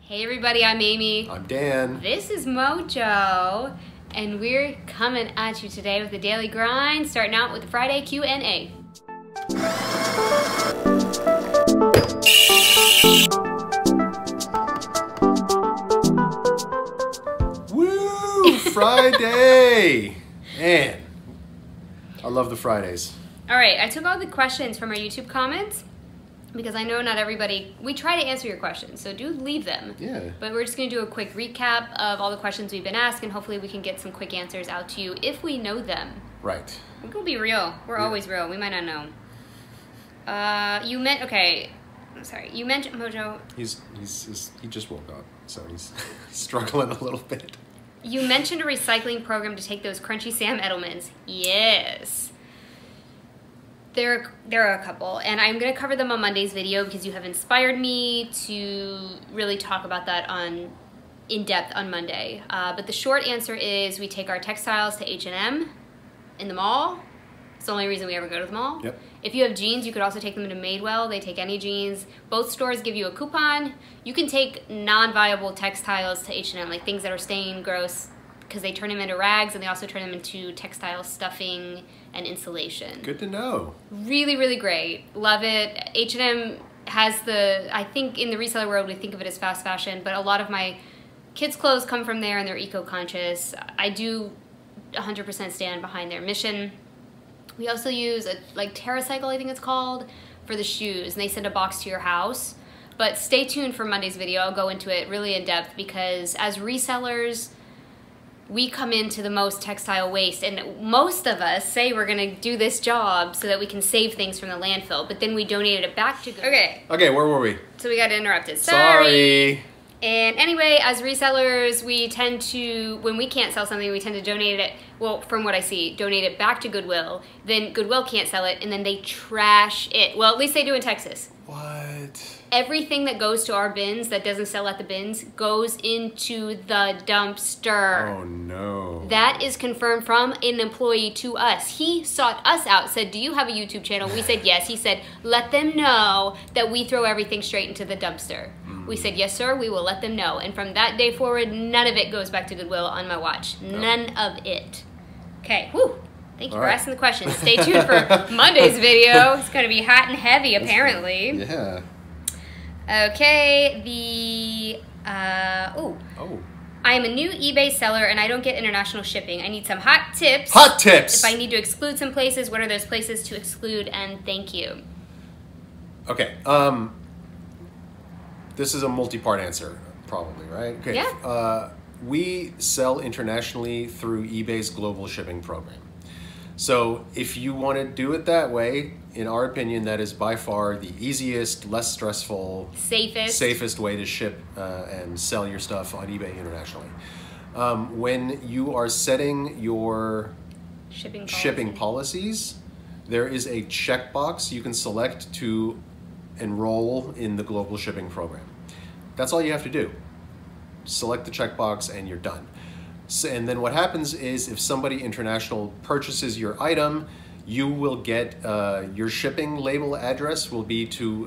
Hey everybody, I'm Amy. I'm Dan. This is Mojo, and we're coming at you today with the daily grind, starting out with the Friday Q&A. Woo! Friday! Man, I love the Fridays. All right, I took all the questions from our YouTube comments because I know not everybody, we try to answer your questions, so do leave them. Yeah. But we're just going to do a quick recap of all the questions we've been asked, and hopefully we can get some quick answers out to you if we know them. Right. We're going to be real. We're always real. We might not know. Okay, I'm sorry. You mentioned Mojo. He just woke up, so he's struggling a little bit. You mentioned a recycling program to take those crunchy Sam Edelmans. Yes. There are a couple, and I'm going to cover them on Monday's video because you have inspired me to really talk about that in depth on Monday. But the short answer is we take our textiles to H&M in the mall. It's the only reason we ever go to the mall. Yep. If you have jeans, you could also take them to Madewell. They take any jeans. Both stores give you a coupon. You can take non-viable textiles to H&M, like things that are stained, gross, because they turn them into rags, and they also turn them into textile stuffing and insulation. Good to know. Really, really great. Love it. H&M has I think in the reseller world, we think of it as fast fashion, but a lot of my kids' clothes come from there, and they're eco-conscious. I do 100% stand behind their mission. We also use TerraCycle, I think it's called, for the shoes, and they send a box to your house. But stay tuned for Monday's video. I'll go into it really in depth because as resellers, we come into the most textile waste, and most of us say we're gonna do this job so that we can save things from the landfill, but then we donated it back to Okay, where were we? so we got interrupted. Sorry. And anyway, as resellers, we tend to, when we can't sell something, we tend to donate it, well, from what I see, donate it back to Goodwill. Then Goodwill can't sell it, and then they trash it. Well, at least they do in Texas. What? Everything that goes to our bins that doesn't sell at the bins goes into the dumpster. Oh, no. That is confirmed from an employee to us. He sought us out, said, do you have a YouTube channel? We said yes. He said, let them know that we throw everything straight into the dumpster. We said, yes, sir, we will let them know. And from that day forward, none of it goes back to Goodwill on my watch. None of it. Okay, whew. Thank you for asking the questions. Stay tuned for Monday's video. It's going to be hot and heavy, apparently. Yeah. Okay, I am a new eBay seller and I don't get international shipping. I need some hot tips. Hot tips! If I need to exclude some places, what are those places to exclude? And thank you. Okay, this is a multi-part answer, probably, right? Okay. Yeah. We sell internationally through eBay's global shipping program. So if you want to do it that way, in our opinion, that is by far the easiest, less stressful, safest way to ship and sell your stuff on eBay internationally. When you are setting your shipping policies, there is a checkbox you can select to enroll in the global shipping program. That's all you have to do. Select the checkbox and you're done. So, and then what happens is if somebody international purchases your item, you will get your shipping label address will be to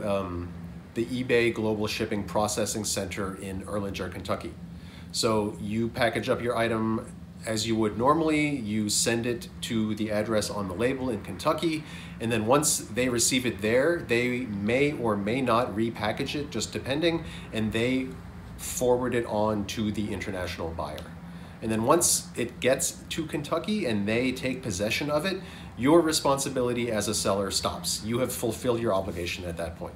the eBay Global Shipping Processing Center in Erlanger, Kentucky. So you package up your item as you would normally, you send it to the address on the label in Kentucky, and then once they receive it there, they may or may not repackage it, just depending, and they forward it on to the international buyer. And then once it gets to Kentucky and they take possession of it, your responsibility as a seller stops. You have fulfilled your obligation at that point.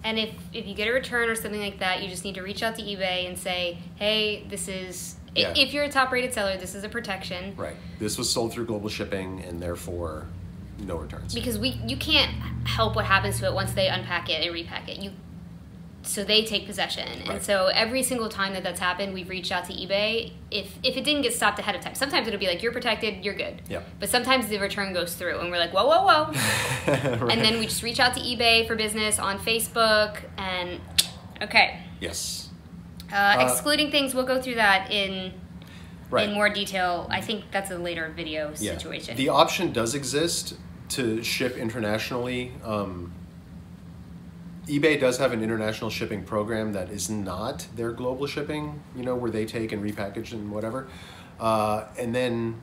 And if you get a return or something like that, you just need to reach out to eBay and say, hey, this is, if you're a top-rated seller, this is a protection. Right. This was sold through global shipping and therefore no returns. Because you can't help what happens to it once they unpack it and repack it. So they take possession. Right. And so every single time that that's happened, we've reached out to eBay. If it didn't get stopped ahead of time, sometimes it'll be like, you're protected, you're good. Yep. But sometimes the return goes through and we're like, whoa, whoa, whoa. Right. And then we just reach out to eBay for business on Facebook and, okay. Yes. Excluding things, we'll go through that in more detail. I think that's a later video situation. The option does exist to ship internationally eBay does have an international shipping program that is not their global shipping, you know, where they take and repackage and whatever. And then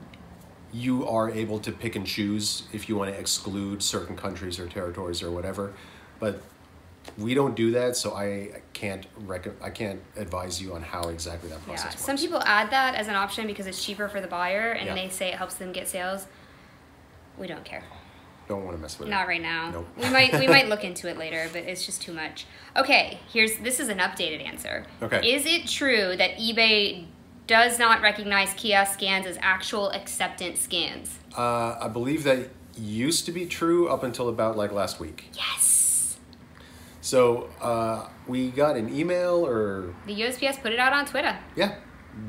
you are able to pick and choose if you want to exclude certain countries or territories or whatever. But we don't do that, so I can't advise you on how exactly that process works. Some people add that as an option because it's cheaper for the buyer, and they say it helps them get sales. We don't care. Don't want to mess with it. Not right now. Nope. We might look into it later, but it's just too much. Okay, this is an updated answer. Okay. Is it true that eBay does not recognize kiosk scans as actual acceptance scans? I believe that used to be true up until about like last week. Yes. So we got an email or... The USPS put it out on Twitter. Yeah.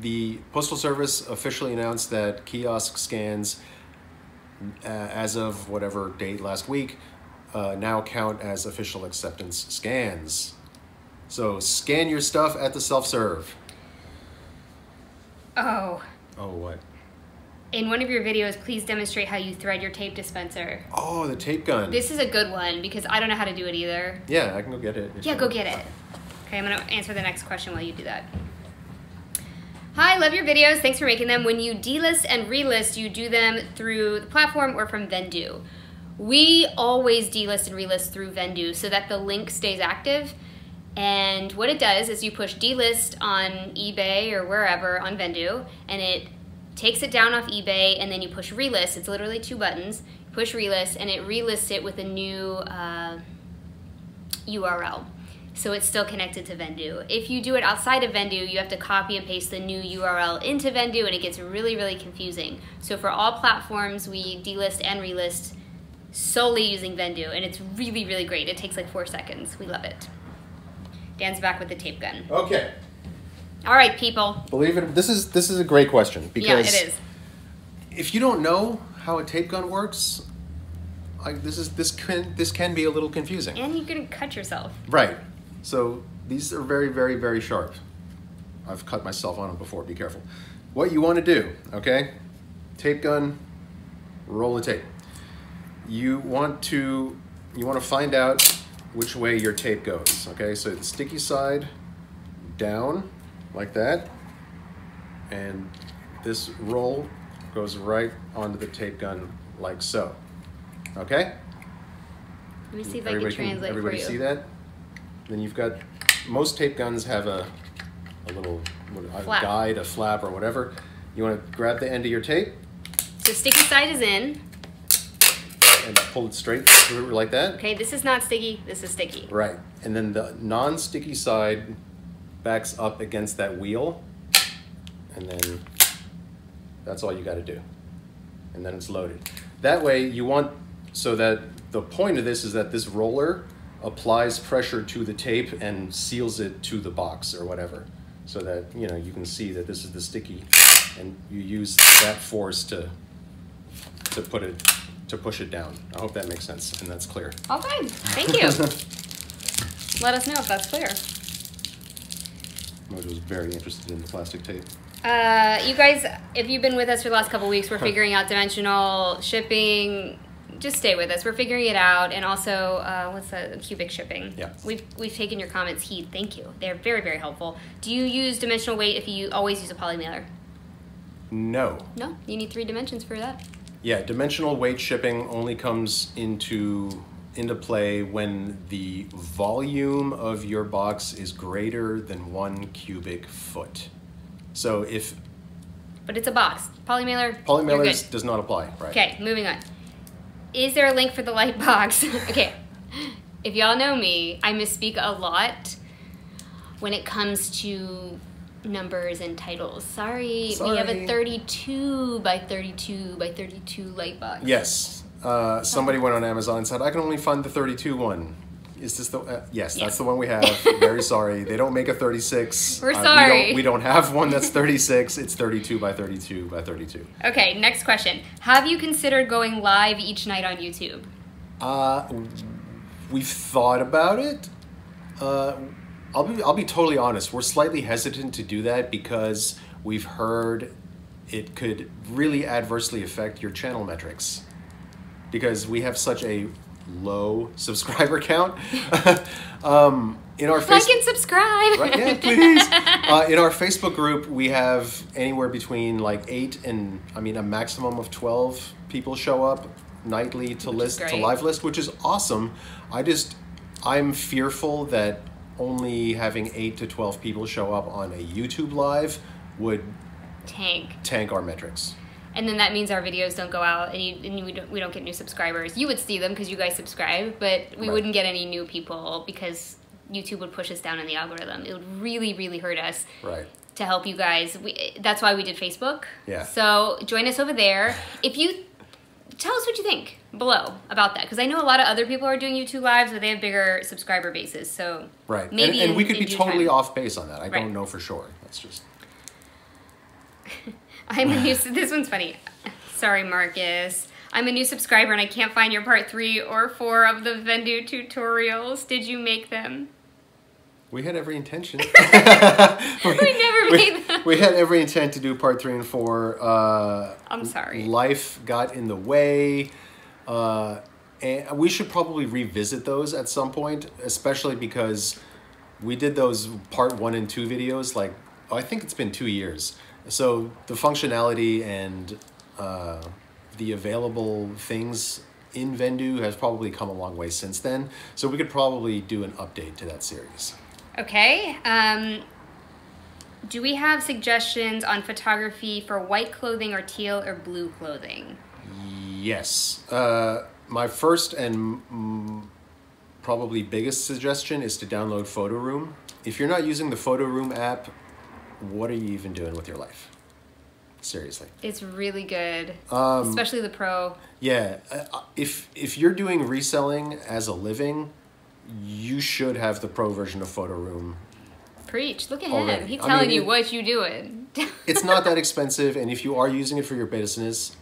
The Postal Service officially announced that kiosk scans, as of whatever date last week, now count as official acceptance scans. So scan your stuff at the self-serve. Oh. Oh, what? In one of your videos, please demonstrate how you thread your tape dispenser. Oh, the tape gun. This is a good one because I don't know how to do it either. Yeah, I can go get it. Yeah, go get it. Okay, I'm going to answer the next question while you do that. Hi, love your videos. Thanks for making them. When you delist and relist, you do them through the platform or from Vendoo. We always delist and relist through Vendoo so that the link stays active. And what it does is you push delist on eBay or wherever on Vendoo, and it takes it down off eBay, and then you push relist. It's literally 2 buttons. You push relist, and it relists it with a new URL. So it's still connected to Vendoo. If you do it outside of Vendoo, you have to copy and paste the new URL into Vendoo, and it gets really, really confusing. So for all platforms, we delist and relist solely using Vendoo, and it's really, really great. It takes like 4 seconds. We love it. Dan's back with the tape gun. Okay. All right, people. Believe it. This is a great question because yeah, it is. If you don't know how a tape gun works, this can be a little confusing. And you can cut yourself. Right. So these are very, very, very sharp. I've cut myself on them before. Be careful. What you want to do, okay? Tape gun. Roll the tape. You want to find out which way your tape goes, okay? So the sticky side down like that, and this roll goes right onto the tape gun like so, okay? Let me see if I can translate for you. Everybody see that? Then you've got, most tape guns have a little guide, a flap or whatever. You want to grab the end of your tape. So sticky side is in. And pull it straight through like that. Okay, this is not sticky, this is sticky. Right, and then the non-sticky side backs up against that wheel, and then that's all you got to do. And then it's loaded. That way you want, so that the point of this is that this roller applies pressure to the tape and seals it to the box or whatever, so that, you know, you can see that this is the sticky, and you use that force to push it down. I hope that makes sense and that's clear. Okay, thank you. Let us know if that's clear. Mojo was very interested in the plastic tape. You guys, if you've been with us for the last couple weeks, we're figuring out dimensional shipping. Just stay with us. We're figuring it out. And also, what's the cubic shipping? Yeah. We've taken your comments heed. Thank you. They're very, very helpful. Do you use dimensional weight if you always use a poly mailer? No. No, you need 3 dimensions for that. Yeah, dimensional weight shipping only comes into play when the volume of your box is greater than 1 cubic foot. So if... But it's a box. Poly mailer, Polymailers does not apply, right? Okay, moving on. Is there a link for the light box? Okay, if y'all know me, I misspeak a lot when it comes to numbers and titles. Sorry, we have a 32 by 32 by 32 light box. Yes. Somebody went on Amazon and said, I can only find the 32 one. Is this the... yes, that's the one we have. Very sorry. They don't make a 36. We're sorry. We don't have one that's 36. It's 32 by 32 by 32. Okay, next question. Have you considered going live each night on YouTube? We've thought about it. I'll be totally honest. We're slightly hesitant to do that because we've heard it could really adversely affect your channel metrics. Because we have such a low subscriber count. In our like and subscribe. Right, yeah, please. In our Facebook group, we have anywhere between like 8 and a maximum of 12 people show up nightly to live list, which is awesome. I'm fearful that only having 8 to 12 people show up on a YouTube live would tank our metrics. And then that means our videos don't go out, and we don't get new subscribers. You would see them because you guys subscribe, but we wouldn't get any new people because YouTube would push us down in the algorithm. It would really, really hurt us. Right. To help you guys. That's why we did Facebook. Yeah. So join us over there. If you tell us what you think below about that, because I know a lot of other people are doing YouTube lives, but they have bigger subscriber bases. So right, maybe and we could be totally off base on that. I don't know for sure. That's just. This one's funny. Sorry, Marcus. I'm a new subscriber and I can't find your part 3 or 4 of the Vendu tutorials. Did you make them? We had every intention. we never made them. We had every intent to do part 3 and 4. I'm sorry. Life got in the way. And we should probably revisit those at some point, especially because we did those part 1 and 2 videos, I think it's been 2 years. So the functionality and the available things in Vendu has probably come a long way since then. So we could probably do an update to that series. Okay. Do we have suggestions on photography for white clothing or teal or blue clothing? Yes. My first and probably biggest suggestion is to download Photo Room. If you're not using the Photo Room app, what are you even doing with your life? Seriously. It's really good, especially the Pro. Yeah. If you're doing reselling as a living, you should have the Pro version of Photo Room. Preach. Look at already. him. He's telling you what you doing. It's not that expensive, and if you are using it for your business,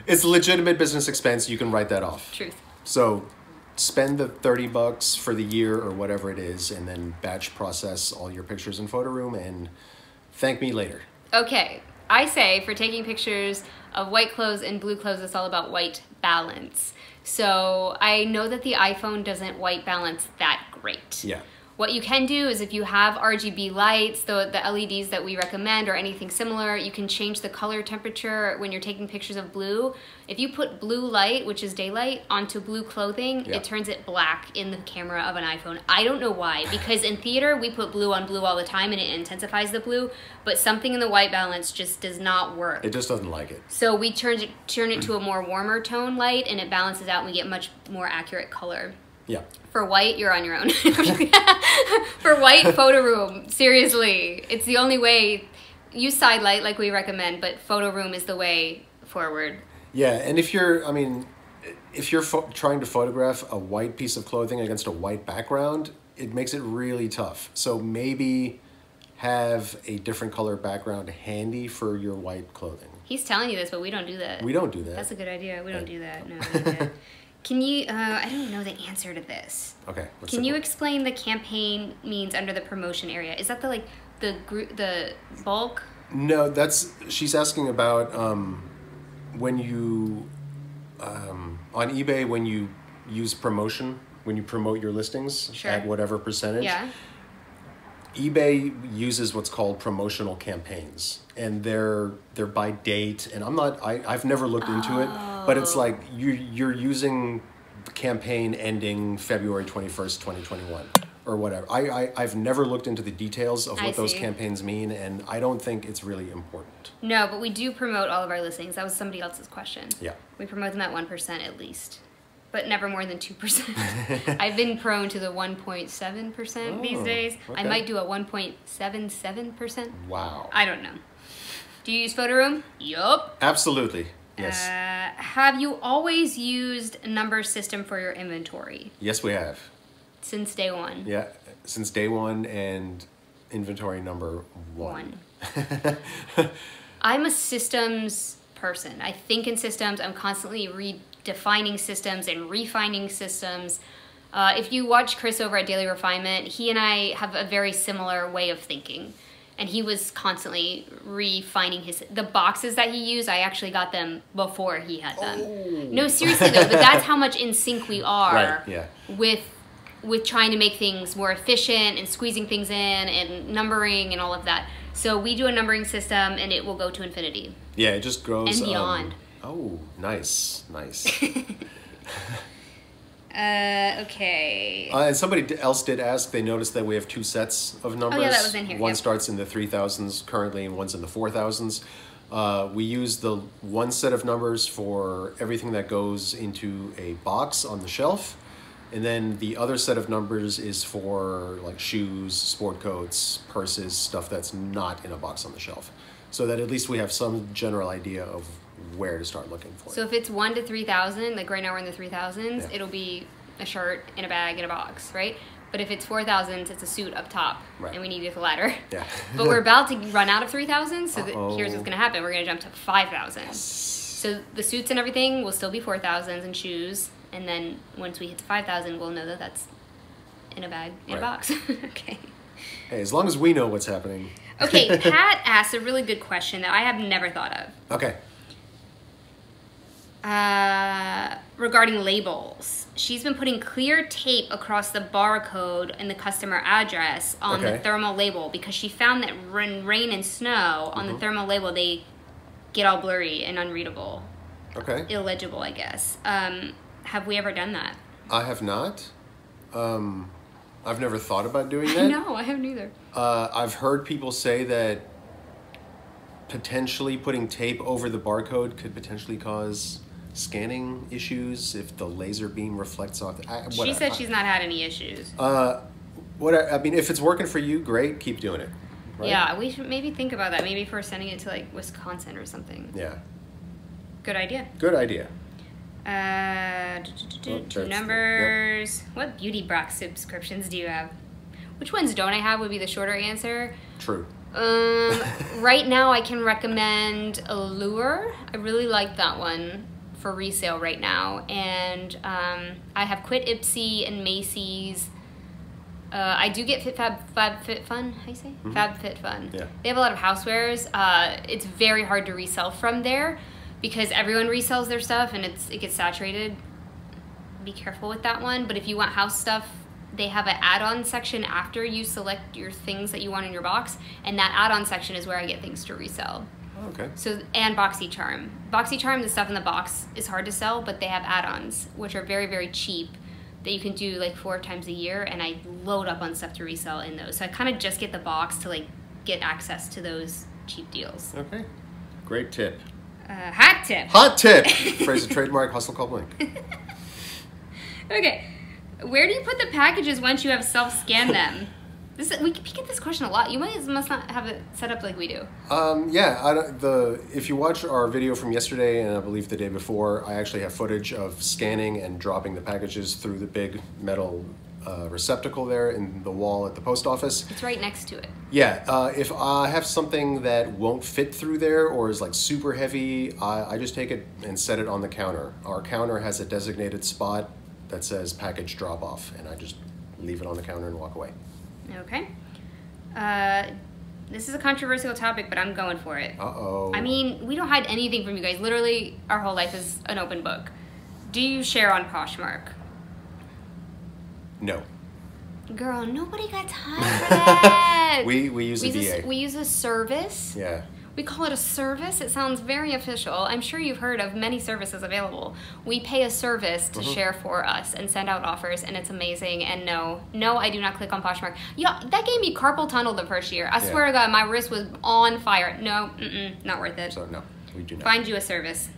it's a legitimate business expense. You can write that off. Truth. So spend the $30 for the year or whatever it is, and then batch process all your pictures in Photo Room and thank me later. Okay. I say for taking pictures of white clothes and blue clothes, it's all about white balance. So I know that the iPhone doesn't white balance that great. Yeah. What you can do is if you have RGB lights, the LEDs that we recommend or anything similar, you can change the color temperature when you're taking pictures of blue. If you put blue light, which is daylight, onto blue clothing, it turns it black in the camera of an iPhone. I don't know why, because in theater we put blue on blue all the time and it intensifies the blue, but something in the white balance just does not work. It just doesn't like it. So we turn it to a more warmer tone light and it balances out and we get much more accurate color. Yeah. For white, you're on your own. For white, Photo Room. Seriously. It's the only way. Use side light like we recommend, but Photo Room is the way forward. Yeah, and if you're trying to photograph a white piece of clothing against a white background, it makes it really tough. So maybe have a different color background handy for your white clothing. He's telling you this, but we don't do that. We don't do that. That's a good idea. We don't do that. No. Can you, I don't know the answer to this. Okay. Can you explain the campaign means under the promotion area? Is that the bulk? No, she's asking about when you, on eBay, when you use promotion, when you promote your listings at whatever percentage. Yeah. eBay uses what's called promotional campaigns, and they're by date, and I've never looked into it, but it's like you're using the campaign ending February 21st, 2021 or whatever. I've never looked into the details of what those campaigns mean, and I don't think it's really important. No, but we do promote all of our listings. That was somebody else's question. Yeah. We promote them at 1% at least, but never more than 2%. I've been prone to the 1.7% these days. Okay. I might do a 1.77%. Wow. I don't know. Do you use Photo Room? Yup. Absolutely. Yes. Have you always used a number system for your inventory? Yes, we have. Since day one? Yeah, since day one, and inventory number 1. I'm a systems person. I think in systems. I'm constantly redefining systems and refining systems. If you watch Chris over at Daily Refinement, he and I have a very similar way of thinking. and he was constantly refining the boxes that he used. I actually got them before he had them. Oh. No, seriously though, but that's how much in sync we are Right, yeah. with trying to make things more efficient and squeezing things in and numbering and all of that. So we do a numbering system, and it will go to infinity. Yeah, it just grows. And beyond. Oh, nice. Okay. And somebody else did ask, they noticed that we have 2 sets of numbers. Oh yeah, that was in here. One Yep. starts in the 3000s currently, and one's in the 4000s. We use the one set of numbers for everything that goes into a box on the shelf. And then the other set of numbers is for like shoes, sport coats, purses, stuff that's not in a box on the shelf. So that at least we have some general idea of where to start looking for So it. if it's 1 to 3,000, like right now we're in the 3,000s, Yeah. it'll be a shirt in a bag in a box, right? But if it's 4,000s, it's a suit up top, Right. and we need to get the ladder. Yeah. But we're about to run out of 3,000, so here's what's Uh-oh. going to happen. We're going to jump to 5,000. So the suits and everything will still be 4,000s, and shoes. And then once we hit 5,000, we'll know that that's in a bag, in a Right. box. Okay. Hey, as long as we know what's happening. Okay, Pat asked a really good question that I have never thought of. Okay. Regarding labels. She's been putting clear tape across the barcode and the customer address on the Okay. thermal label because she found that when rain and snow on the thermal label, they get all blurry and unreadable. Okay. Illegible, I guess. Have we ever done that? I have not. I've never thought about doing that. No, I haven't either. I've heard people say that potentially putting tape over the barcode could potentially cause scanning issues if the laser beam reflects off. She said she's not had any issues. I mean, if it's working for you, great. Keep doing it. Right? Yeah, we should maybe think about that. Maybe for sending it to like Wisconsin or something. Yeah. Good idea. Good idea. Two numbers. What beauty box subscriptions do you have? Which ones don't I have would be the shorter answer. True. Right now I can recommend Allure. I really like that one for resale right now. And I have Quit Ipsy and Macy's. I do get FabFitFun, how you say? FabFitFun. Yeah. They have a lot of housewares. It's very hard to resell from there because everyone resells their stuff and it gets saturated. Be careful with that one. But if you want house stuff, they have an add-on section after you select your things that you want in your box, and that add-on section is where I get things to resell. Okay. So, and BoxyCharm. BoxyCharm, the stuff in the box is hard to sell, but they have add-ons, which are very, very cheap, that you can do like 4 times a year, and I load up on stuff to resell in those. So I kind of just get the box to like get access to those cheap deals. Okay. Great tip. Hot tip. Hot tip. Phrase and trademark. Hustle Call Blink. Okay. Where do you put the packages once you have self-scanned them? We get this question a lot. You must not have it set up like we do. Yeah. If you watch our video from yesterday and I believe the day before, I actually have footage of scanning and dropping the packages through the big metal receptacle there in the wall at the post office. It's right next to it. Yeah. If I have something that won't fit through there or is like super heavy, I just take it and set it on the counter. Our counter has a designated spot that says package drop off, and I just leave it on the counter and walk away. Okay. This is a controversial topic, but I'm going for it. Uh-oh. I mean, we don't hide anything from you guys. Literally, our whole life is an open book. Do you share on Poshmark? No. Girl, nobody got time for that. We use a VA. We use a service. Yeah. We call it a service. It sounds very official. I'm sure you've heard of many services available. We pay a service to share for us and send out offers, and it's amazing. And no, I do not click on Poshmark. Yeah, that gave me carpal tunnel the first year. I swear to God, my wrist was on fire. No, not worth it. So no, we do not. Find you a service.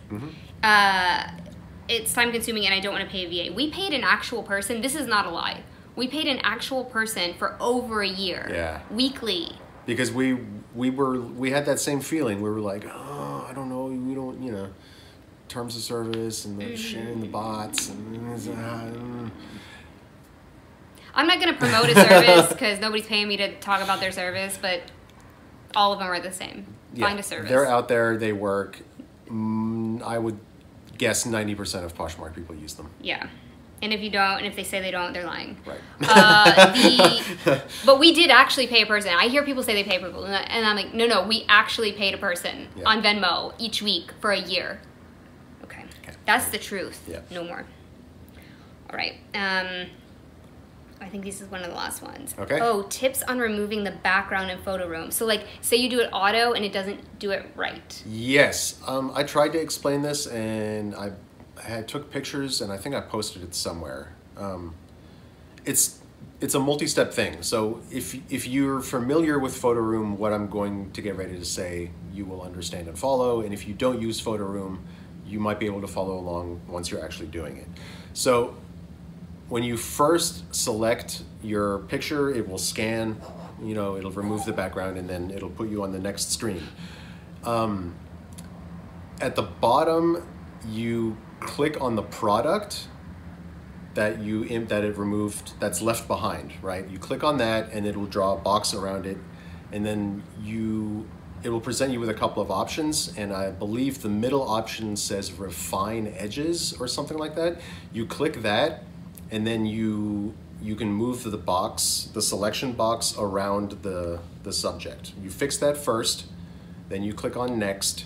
It's time consuming, and I don't want to pay a VA. We paid an actual person. This is not a lie. We paid an actual person for over a year. Yeah. Weekly. Because we had that same feeling. We were like, oh, I don't know, we don't, terms of service and the sharing the bots and. I'm not going to promote a service because nobody's paying me to talk about their service, but all of them are the same. Yeah, Find a service. They're out there. They work. I would guess 90% of Poshmark people use them. Yeah. And if you don't, and if they say they don't, they're lying. Right. But we did actually pay a person. I hear people say they pay people, and I'm like, no, we actually paid a person on Venmo each week for a year. Okay. That's the truth. Yeah. No more. All right. I think this is one of the last ones. Okay. Oh, tips on removing the background in photo room. So like, say you do it auto and it doesn't do it right. Yes. I tried to explain this, and I took pictures, and I think I posted it somewhere. It's a multi-step thing. So if you're familiar with photo room, what I'm going to get ready to say, you will understand and follow. And if you don't use photo room, you might be able to follow along once you're actually doing it. So when you first select your picture, it will scan, it'll remove the background, and then it'll put you on the next screen. At the bottom, you click on the product that it removed, that's left behind, right? You click on that, and it will draw a box around it, and then it will present you with a couple of options, and I believe the middle option says refine edges or something like that. You click that, and then you can move the selection box around the subject. You fix that first, then you click on next,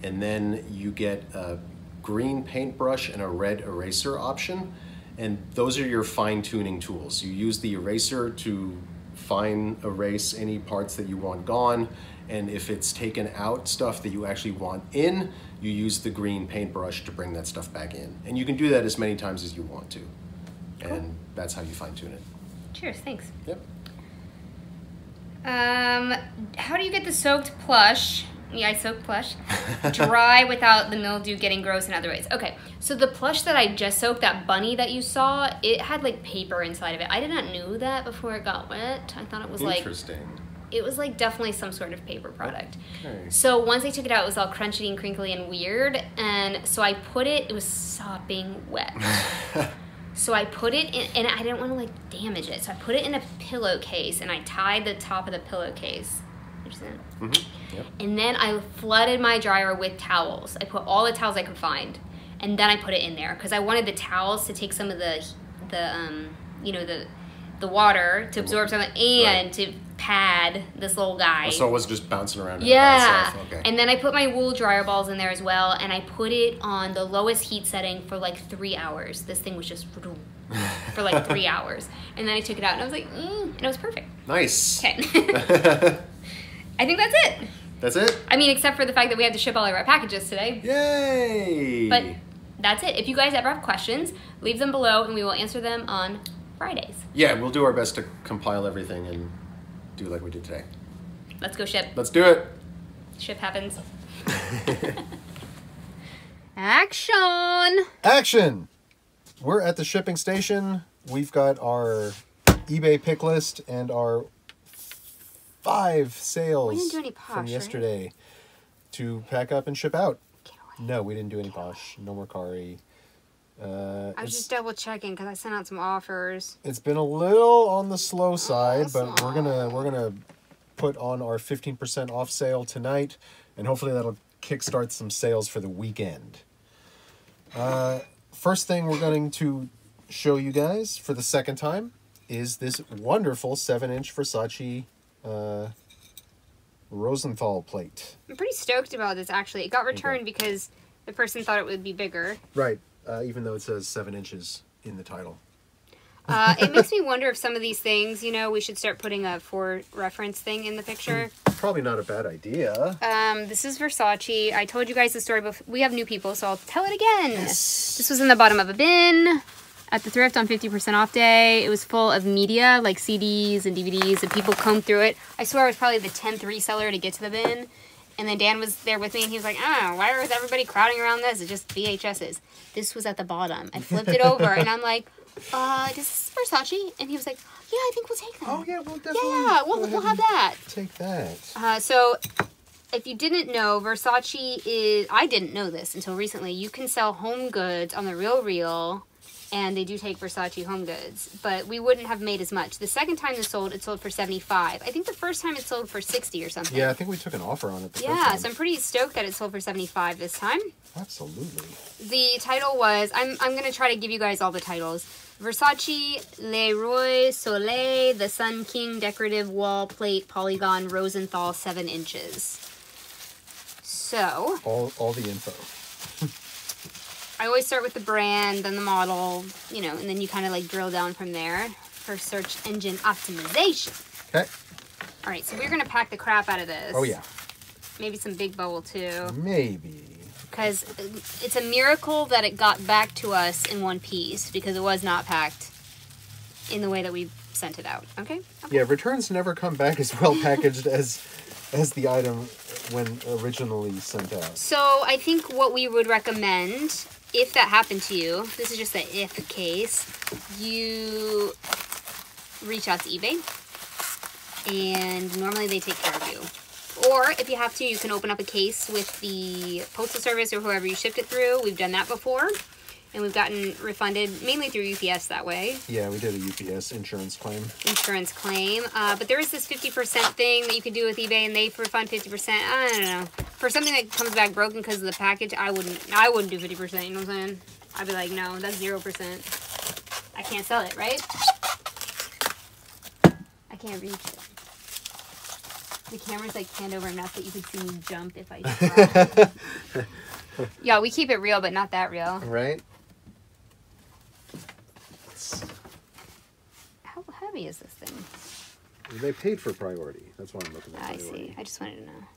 and then you get a green paintbrush and a red eraser option, and those are your fine-tuning tools. You use the eraser to fine erase any parts that you want gone, and if it's taken out stuff that you actually want in, you use the green paintbrush to bring that stuff back in. And you can do that as many times as you want to. And that's how you fine-tune it. Cheers, thanks. Yep. How do you get the soaked plush? Yeah, I soaked plush. Dry without the mildew getting gross in other ways. Okay, so the plush that I just soaked, that bunny that you saw, it had like paper inside of it. I did not know that before it got wet. I thought it was Interesting. It was like definitely some sort of paper product. Okay. So once I took it out, it was all crunchy and crinkly and weird. And so I put it was sopping wet. So I put it in, and I didn't want to like damage it. So I put it in a pillowcase, and I tied the top of the pillowcase. Mm-hmm. Yep. And then I flooded my dryer with towels. I put all the towels I could find, and then I put it in there because I wanted the towels to take some of the water to absorb something and to pad this little guy. So it was just bouncing around. Yeah. By itself. Okay. And then I put my wool dryer balls in there as well, and I put it on the lowest heat setting for like 3 hours. This thing was just for like 3 hours. And then I took it out, and I was like, and it was perfect. Nice. Okay. I think that's it. That's it? I mean, except for the fact that we had to ship all of our packages today. Yay! But that's it. If you guys ever have questions, leave them below, and we will answer them on Fridays. Yeah, we'll do our best to compile everything and do like we did today. Let's go ship. Let's do it. Ship happens. Action! Action! We're at the shipping station. We've got our eBay pick list and our 5 sales We didn't do any posh, from yesterday to pack up and ship out. No, we didn't do any posh. No more Kari. I was just double checking because I sent out some offers. It's been a little on the slow side, but we're gonna put on our 15% off sale tonight, and hopefully that'll kickstart some sales for the weekend. First thing we're going to show you guys for the second time is this wonderful 7-inch Versace Rosenthal plate. I'm pretty stoked about this, actually. It got returned because the person thought it would be bigger. Right, even though it says 7 inches in the title. It makes me wonder if some of these things, we should start putting a for reference thing in the picture. Probably not a bad idea. This is Versace. I told you guys the story before. We have new people, so I'll tell it again. Yes. This was in the bottom of a bin at the thrift on 50% off day. It was full of media, like CDs and DVDs, and people combed through it. I swear I was probably the 10th reseller to get to the bin. And then Dan was there with me, and he was like, why is everybody crowding around this? It's just VHSs. This was at the bottom. I flipped it over, and I'm like, this is Versace. And he was like, yeah, I think we'll take that. Oh, yeah, we'll definitely. Yeah, we'll have that. Take that. So, if you didn't know, Versace is, I didn't know this until recently, you can sell home goods on The RealReal and they do take Versace home goods, but we wouldn't have made as much. The second time this sold, it sold for $75. I think the first time it sold for $60 or something. Yeah, I think we took an offer on it the first Yeah, time. so I'm pretty stoked that it sold for $75 this time. Absolutely. The title was, I'm going to try to give you guys all the titles. Versace Le Roi Soleil, the Sun King Decorative Wall Plate Polygon Rosenthal 7 inches. So. All the info. I always start with the brand, then the model, you know, and then you kind of like drill down from there for search engine optimization. Okay. All right, so we're going to pack the crap out of this. Oh, yeah. Maybe some big bubble, too. Maybe. Because it's a miracle that it got back to us in one piece, because it was not packed in the way that we sent it out. Okay? Yeah, returns never come back as well packaged as the item when originally sent out. So I think what we would recommend, if that happened to you, this is just an if case, you reach out to eBay, and normally they take care of you. Or if you have to, you can open up a case with the postal service or whoever you shipped it through. We've done that before, and we've gotten refunded mainly through UPS that way. Yeah, we did a UPS insurance claim. But there is this 50% thing that you could do with eBay, and they refund 50%. I don't know. For something that comes back broken because of the package, I wouldn't do 50%. You know what I'm saying? I'd be like, no, that's 0%. I can't sell it, right? I can't reach it. The camera's like panned over enough that you could see me jump if I try. Yeah, we keep it real, but not that real. Right? How heavy is this thing? They paid for priority. That's why I'm looking at I priority. see. I just wanted to know.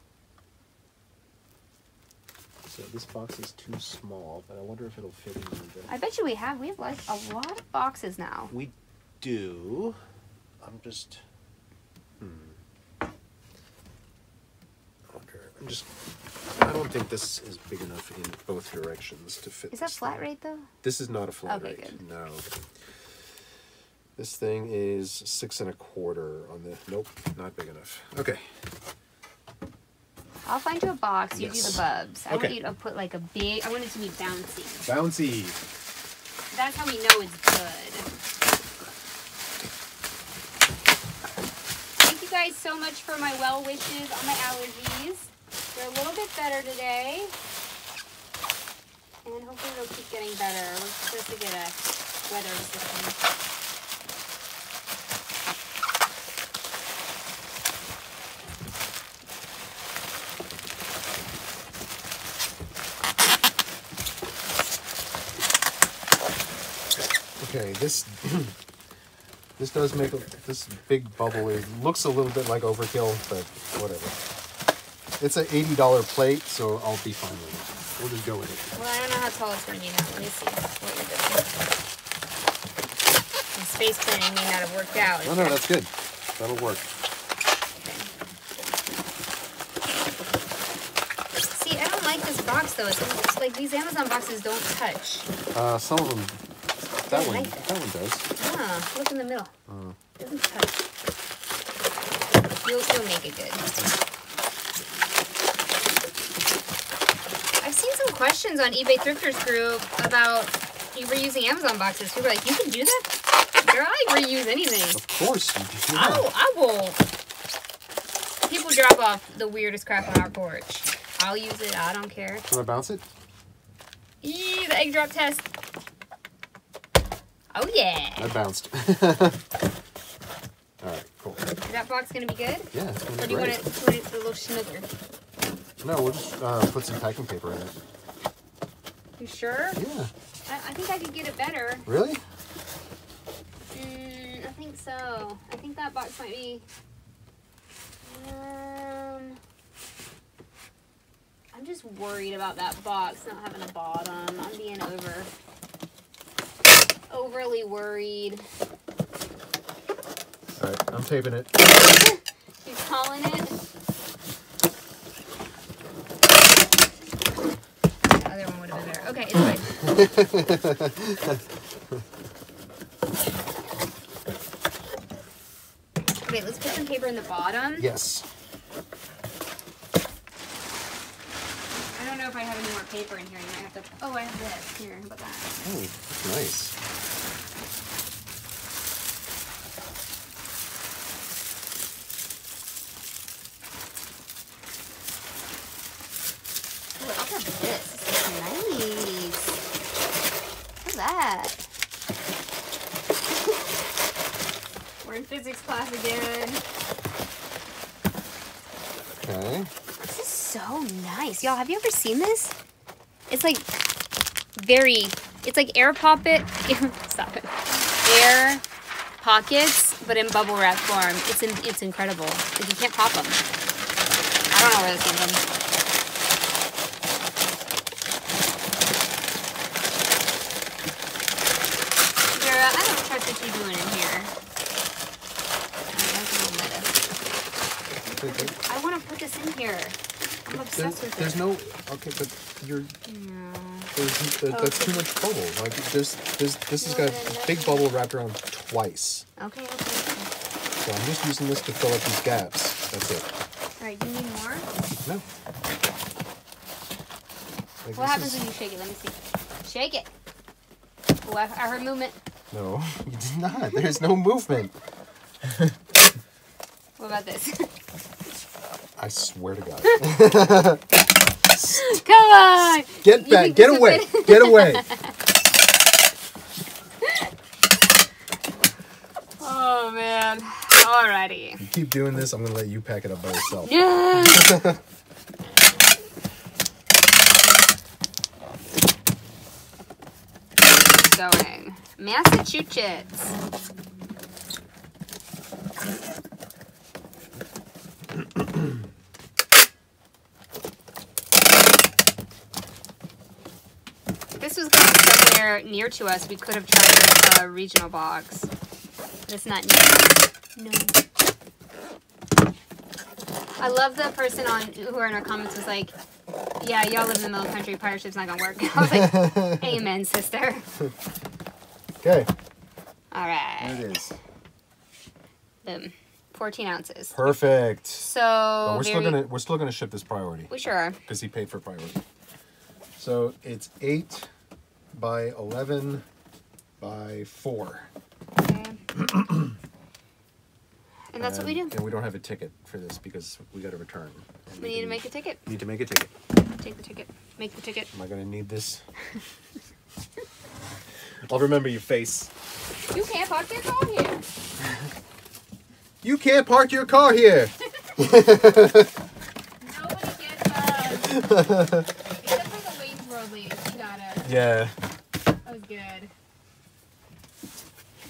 So this box is too small, but I wonder if it'll fit in there. I bet you we have like a lot of boxes now. We do. I'm just... I don't think this is big enough in both directions to fit. Is that flat rate though? This is not a flat Okay, rate. good. No. This thing is 6 1/4 on the. Nope, not big enough. Okay. I'll find you a box. You do Yes. the bubs. I Okay. want you to put like a big. I want it to be bouncy. Bouncy. That's how we know it's good. Thank you guys so much for my well wishes on my allergies. They're a little bit better today, and hopefully they'll keep getting better. We're supposed to get a weather system. Okay, this does make this big bubble. It looks a little bit like overkill, but whatever. It's an $80 plate, so I'll be fine with it. We'll just go with it. Well, I don't know how tall it's going to be now. Let me see what you're doing. And space planning may not have worked out. No, that's good. That'll work. Okay. See, I don't like this box though. It's like these Amazon boxes don't touch. Some of them. That I one. like That one does. Ah, look in the middle. It doesn't touch. You'll make it good. I've seen some questions on eBay Thrifters group about you reusing Amazon boxes. People are like, you can do that? Girl, I reuse anything. Of course you do. Yeah. I will. People drop off the weirdest crap on our porch. I'll use it. I don't care. Want to bounce it? Eee, the egg drop test. Oh, yeah. I bounced. Alright, cool. Is that box going to be good? Yeah, it's going to Or be do you want great. it a little snooker? No, we'll just put some packing paper in it. You sure? Yeah. I think I could get it better. Really? I think so. I think that box might be... I'm just worried about that box not having a bottom. I'm being overly worried. Alright, I'm taping it. You calling it? The other one would have been better. Okay, it's fine. Okay, let's put some paper in the bottom. Yes. I don't know if I have any more paper in here. You might have to... Oh, I have this. Here, how about that? Oh, that's nice. physics class again. Okay. This is so nice. Y'all, have you ever seen this? It's like very, it's like air pocket, stop it. Air pockets, but in bubble wrap form. It's incredible. Like, you can't pop them. I don't know where this came from. Vera, I don't trust what you're doing in here. That's a little meta. I want to put this in here. I'm obsessed with it. There's no, okay, but you're, No. that's too much bubble. Like, this has got a big bubble wrapped around twice. Okay. So I'm just using this to fill up these gaps. That's it. Alright, you need more? No. Like, What happens when you shake it? Let me see. Shake it. Oh, I heard movement. No, you did not. There's no movement. What about this? I swear to God. Come on! Get back. Get away. Get away. Oh, man. Alrighty. You keep doing this, I'm going to let you pack it up by yourself. Yeah. Going. Massachusetts. This was going somewhere near to us. We could have tried a regional box. But it's not near. No. I love the person who in our comments was like, yeah, y'all live in the middle of the country, pirate ship's not gonna work. I was like, amen, sister. Okay. Alright. There it is. Boom. 14 ounces. Perfect. So But we're still gonna ship this priority. We sure are. Because he paid for priority. So it's 8 by 11 by 4. Okay. And that's what we do. And we don't have a ticket for this because we got to return. We need to make a ticket. Need to make a ticket. Take the ticket. Make the ticket. Am I going to need this? I'll remember your face. You can't park your car here. You can't park your car here. Nobody gets us. Except for the Wayne's World league. Got it. Yeah. That was good.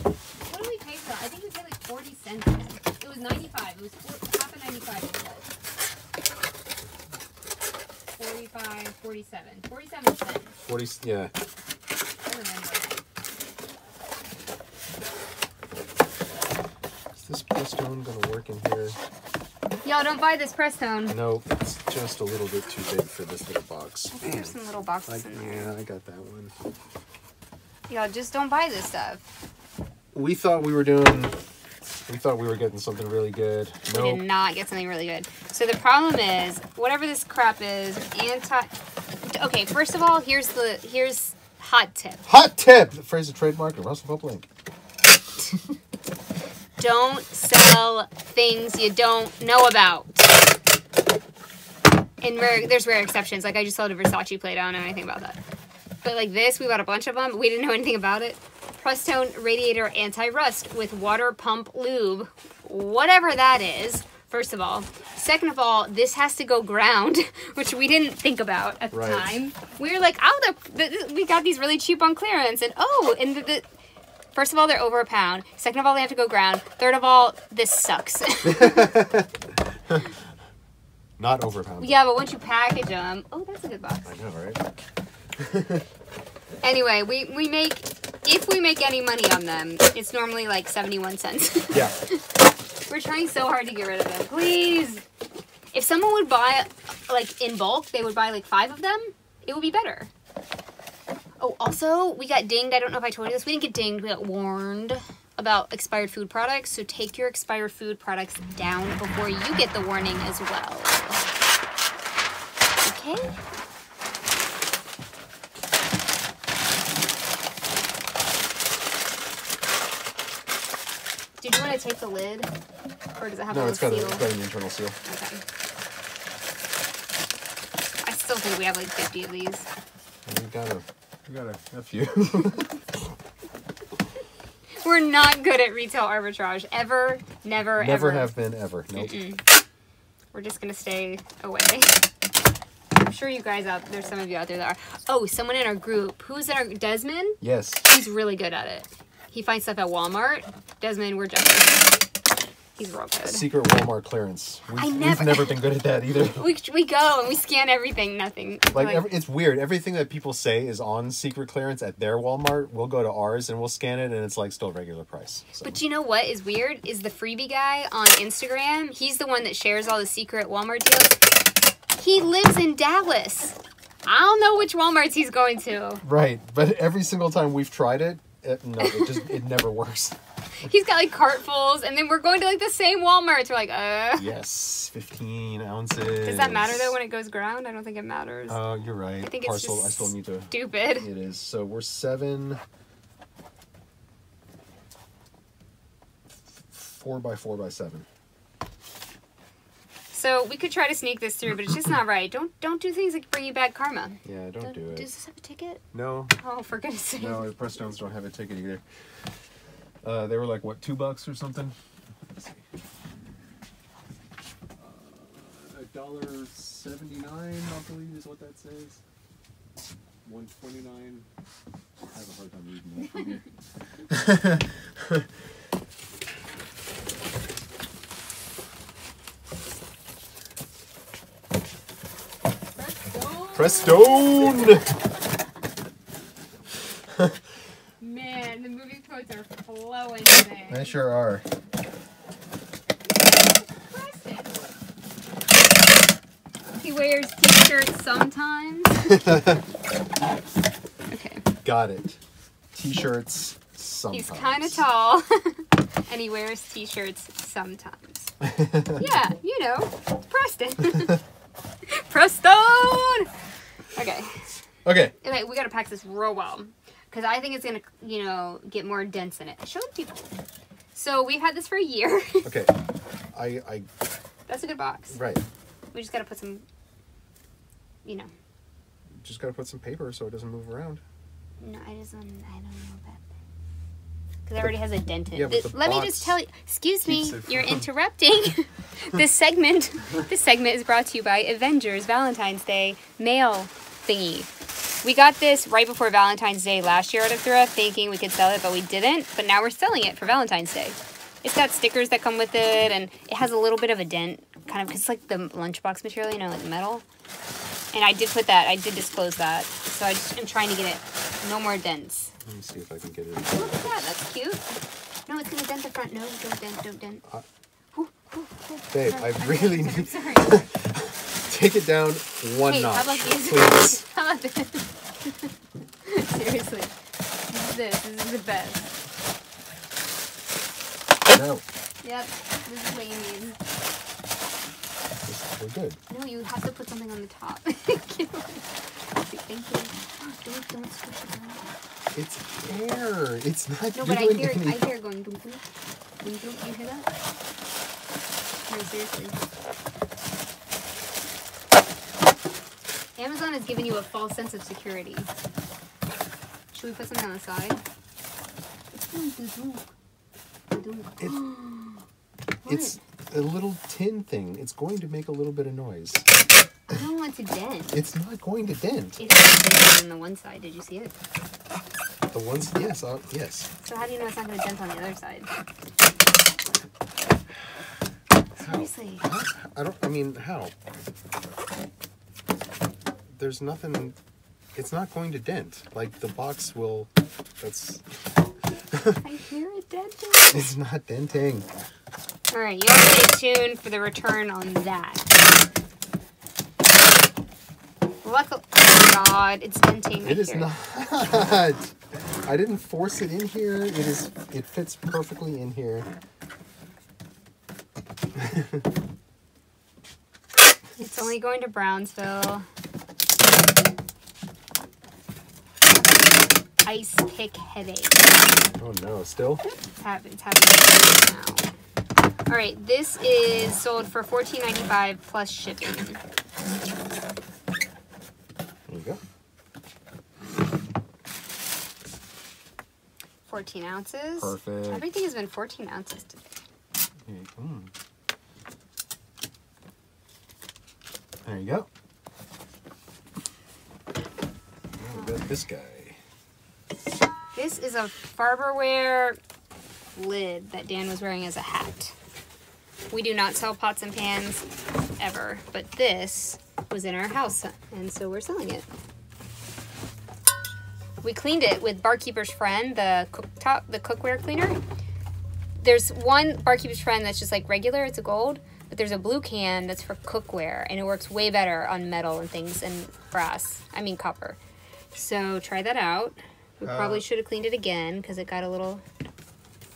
What did we pay for that? I think we paid like 40 cents. It was 95. It was half of 95. It was 45, 47. 47 cents. 40, yeah. I remember. Is this Prestone going to work in here? Y'all don't buy this Prestone. No, it's just a little bit too big for this little box. I think there's some little boxes in there. Yeah, I got that one. Y'all just don't buy this stuff. We thought we were getting something really good. We did not get something really good. So the problem is, whatever this crap is, okay, first of all, here's hot tip. Hot tip! The phrase is trademarked at Russell Pope Link. Don't sell things you don't know about. And there's rare exceptions. Like I just sold a Versace plate. I don't know anything about that. But like this, we bought a bunch of them. We didn't know anything about it. Prestone Radiator Anti-Rust with water pump lube. Whatever that is, first of all. Second of all, this has to go ground, which we didn't think about at the time. We were like, oh, we got these really cheap on clearance. And first of all, they're over £1. Second of all, they have to go ground. Third of all, this sucks. Not over £1. Yeah, but once you package them... Oh, that's a good box. I know, right? Anyway, if we make any money on them, it's normally like 71 cents. Yeah. We're trying so hard to get rid of them. Please. If someone would buy, like, in bulk, they would buy, like, 5 of them, it would be better. Oh, also, we got dinged. I don't know if I told you this. We didn't get dinged. We got warned about expired food products. So take your expired food products down before you get the warning as well. Okay? Did you want to take the lid? Or does it have a seal? No, it's got an internal seal. Okay. I still think we have like 50 of these. We got a few. We're not good at retail arbitrage. Ever, never, ever. Never have been, ever. Nope. We're just going to stay away. I'm sure you guys there's some of you out there that are. Oh, someone in our group. Who's in our, Desmond? Yes. He's really good at it. He finds stuff at Walmart. Desmond, we're jealous. He's real good. Secret Walmart clearance. We've never been good at that either. we go and we scan everything, nothing. It's weird. Everything that people say is on secret clearance at their Walmart. We'll go to ours and we'll scan it and it's like still regular price. So. But you know what is weird? Is the freebie guy on Instagram. He's the one that shares all the secret Walmart deals. He lives in Dallas. I don't know which Walmarts he's going to. Right. But every single time we've tried it, it never works. He's got like cartfuls, and then we're going to like the same Walmarts. We're like, Yes, 15 ounces. Does that matter though when it goes ground? I don't think it matters. Oh, you're right. I think Parcel, it's just I still need to. Stupid. It is. So we're 7. 4 by 4 by 7. So we could try to sneak this through, but it's just not right. Don't do things like bring you bad karma. Yeah, don't do it. Does this have a ticket? No. Oh, for goodness sake. No, the Prestones don't have a ticket either. They were like, what, $2 or something? Let's see. $1.79, I believe is what that says. $1.29. I have a hard time reading that from here. Prestone! Man, the movie quotes are flowing today. They sure are. He wears t-shirts sometimes. Okay. Got it. T-shirts sometimes. He's kind of tall, and he wears t-shirts sometimes. Yeah, you know, Preston. Prestone! Okay. Okay. Okay, we gotta pack this real well. Because I think it's gonna, you know, get more dents in it. Show the people. So we've had this for a year. Okay. I That's a good box. Right. We just gotta put some, you know. Just gotta put some paper so it doesn't move around. No, I don't know about that. Because it already has a dent in it. Yeah, let me just tell you, excuse me, you're interrupting. This segment is brought to you by Avengers Valentine's Day mail thingy. We got this right before Valentine's Day last year at a thrift, thinking we could sell it, but we didn't. But now we're selling it for Valentine's Day. It's got stickers that come with it, and it has a little bit of a dent, kind of, because it's like the lunchbox material, you know, like metal. And I did disclose that. So I'm trying to get it, no more dents. Let me see if I can get it. Oh, look at that, that's cute. No, it's going to dent the front. No, don't dent. Babe, I really need... I'm sorry. Take it down one notch, how about these? please. How about this? Seriously. This is the best. No. Yep, this is what you need. We're good. No, you have to put something on the top. Thank you. Don't squish it around. It's air. It's not No, but I doing hear anything. it going dum dum. Dum dum. You hear that? No, seriously. Amazon has given you a false sense of security. Should we put something on the side? It's a little tin thing. It's going to make a little bit of noise. I don't want to dent. It's not going to dent. It has a dent on the one side. Did you see it? The ones, yes, yes. So how do you know it's not going to dent on the other side? Seriously. How? There's nothing, it's not going to dent. Like, the box will, that's... I hear it denting. It's not denting. Alright, you have to stay tuned for the return on that. Luckily, oh my god, it's denting. It is not. I didn't force it in here. It fits perfectly in here. It's only going to Brownsville. Ice pick headache. Oh no, still? It's happening right now. Alright, this is sold for $14.95 plus shipping. There you go. 14 ounces. Perfect. Everything has been 14 ounces today. There you go. Now we got this guy. This is a Farberware lid that Dan was wearing as a hat. We do not sell pots and pans ever, but this was in our house, and so we're selling it. We cleaned it with Barkeeper's Friend, the cookware cleaner. There's one Barkeeper's Friend that's just like regular, it's a gold, but there's a blue can that's for cookware, and it works way better on metal and things and brass. I mean copper. So try that out. We probably should have cleaned it again because it got a little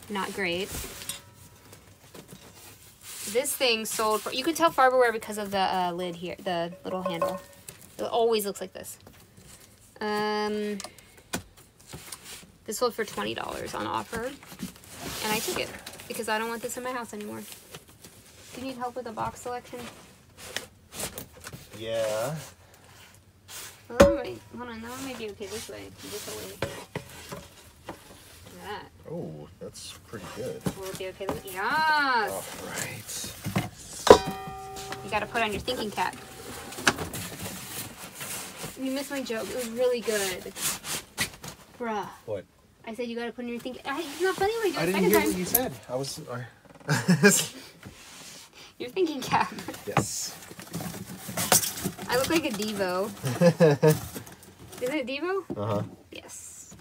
not great. This thing sold for, you can tell Farberware because of the lid here, the little handle. It always looks like this. This sold for $20 on offer, and I took it because I don't want this in my house anymore. Do you need help with the box selection? Yeah. Well, that might, hold on, that one might be okay this way. This way. Look at that. Oh, that's pretty good. Will it be okay this way? Yes! All right. You gotta put on your thinking cap. You missed my joke. It was really good. Bruh. What? I said you gotta put in your thinking. It's not funny when you do it I the didn't second hear time. what you said. I was. Your thinking cap. Yes. I look like a Devo. Is it a Devo? Uh-huh. Yes.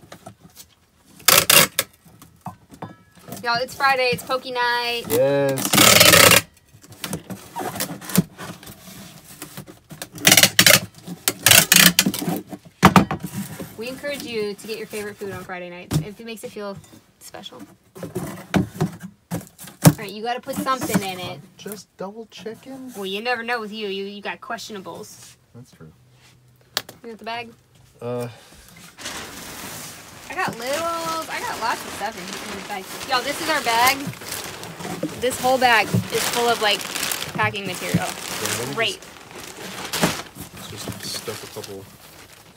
Y'all, it's Friday. It's Pokey night. Yes. We encourage you to get your favorite food on Friday nights if it makes it feel special. Alright, you gotta put something in it. Just double checking. Well, you never know with you. You got questionables. That's true. You want the bag? Uh. I got littles. I got lots of stuff in this bag. Y'all, this is our bag. This whole bag is full of, like, packing material. Yeah, Great. Just stuff a couple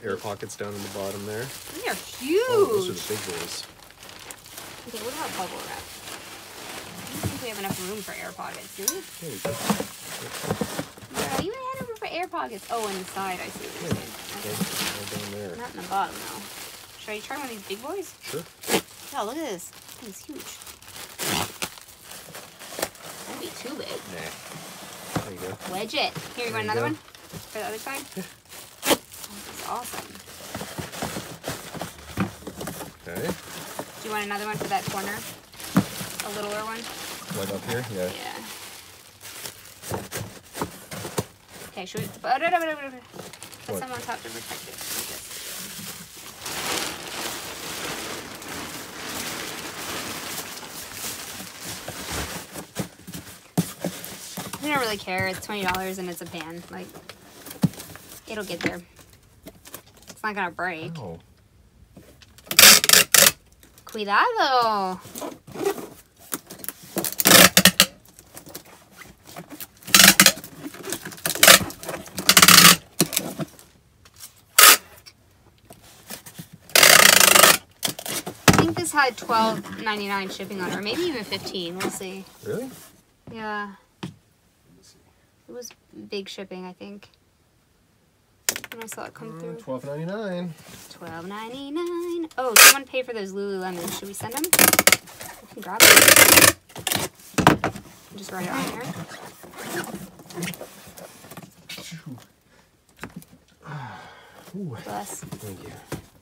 air pockets down in the bottom there. These are huge. Oh, those are the big boys. Okay, what about bubble wrap? I don't think we have enough room for air pockets, do we? There you go. Yeah, you had room for air pockets. Oh, on the side, I see what you're saying. Okay. All down there. Not in the bottom, though. Should I try one of these big boys? Sure. Oh, look at this. This is huge. That'd be too big. Nah. There you go. Wedge it. Here, you want another one? For the other side? Yeah. Oh, this is awesome. Okay. Do you want another one for that corner? A littler one? Right up here? Yeah. Yeah. Okay, should we... Put What? some on top to protect it. Like this. I don't really care. It's $20 and it's a pan. Like, it'll get there. It's not gonna break. Oh. Cuidado! I think this had $12.99 shipping on it, or maybe even $15. We'll see. Really? Yeah. It was big shipping, I think. When I saw it come through. $12.99. $12.99. Oh, someone paid for those Lululemons. Should we send them? We can grab them. Just write it on here. Bless. Thank you.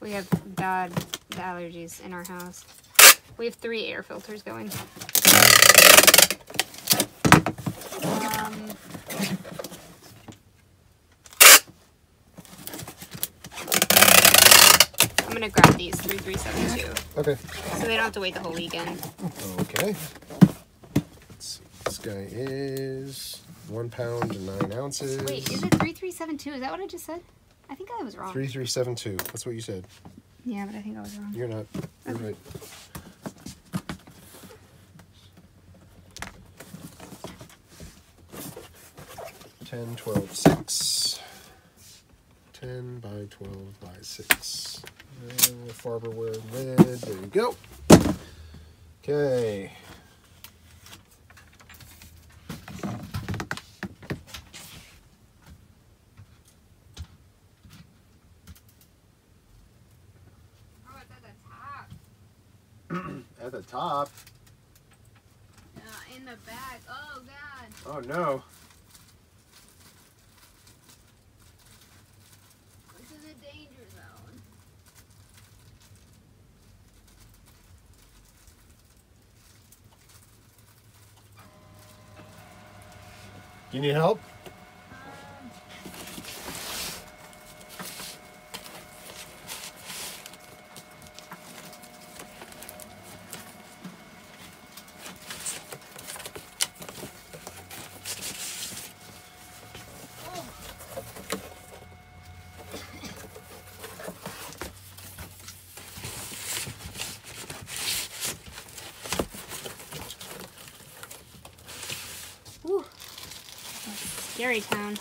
We have bad allergies in our house. We have 3 air filters going. I'm gonna grab these 3372. Okay. So they don't have to wait the whole weekend. Okay. Let's see. This guy is 1 pound and 9 ounces. Wait, is it 3372? Is that what I just said? I think I was wrong. 3372. That's what you said. Yeah, but I think I was wrong. You're not. You're Okay. right. 10, 12, 6. 10 by 12 by 6. Farberware lid. There you go. Okay. Oh, it's at the top. At the top. In the back. Oh, God. Oh, no. This is a danger zone. You need help? Whew. Scary town.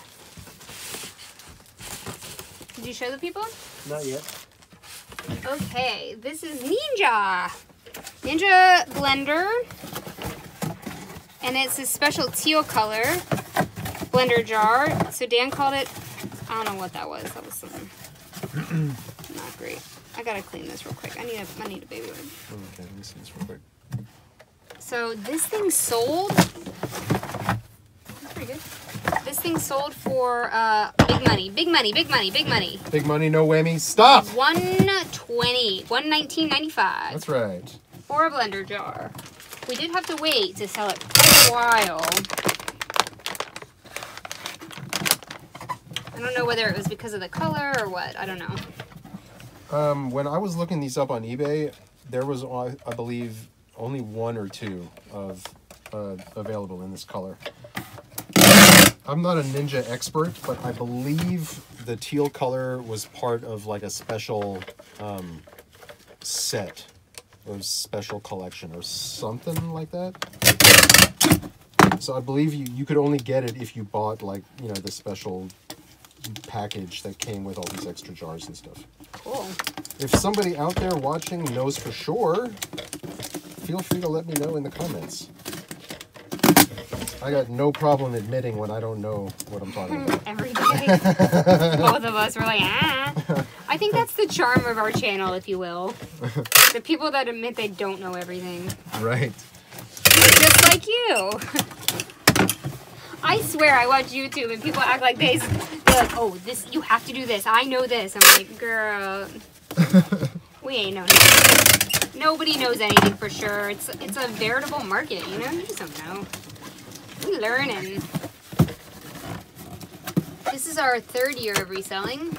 Did you show the people? Not yet. Okay, this is Ninja blender, and it's a special teal color blender jar. So Dan called it, I don't know what that was. That was something not great. I gotta clean this real quick. I need a baby wipe. Okay, let me see this real quick. So this thing sold. That's pretty good. This thing sold for big money. Big money. Big money. Big money. Big money, no whammy. Stop! $119.95. That's right. For a blender jar. We did have to wait to sell it for a while. I don't know whether it was because of the color or what. I don't know. When I was looking these up on eBay, there was, I believe, only one or two of available in this color. I'm not a Ninja expert, but I believe the teal color was part of like a special set or special collection or something like that. So I believe you could only get it if you bought like, you know, the special package that came with all these extra jars and stuff. Cool. If somebody out there watching knows for sure, feel free to let me know in the comments. I got no problem admitting when I don't know what I'm talking about. Every day. Both of us were like, ah. I think that's the charm of our channel, if you will. The people that admit they don't know everything. Right. Just like you. I swear I watch YouTube and people act like they're like, oh, this, you have to do this. I know this. I'm like, girl, we ain't know nothing. Nobody knows anything for sure. It's a veritable market, you know? You just don't know. We're learning. This is our 3rd year of reselling.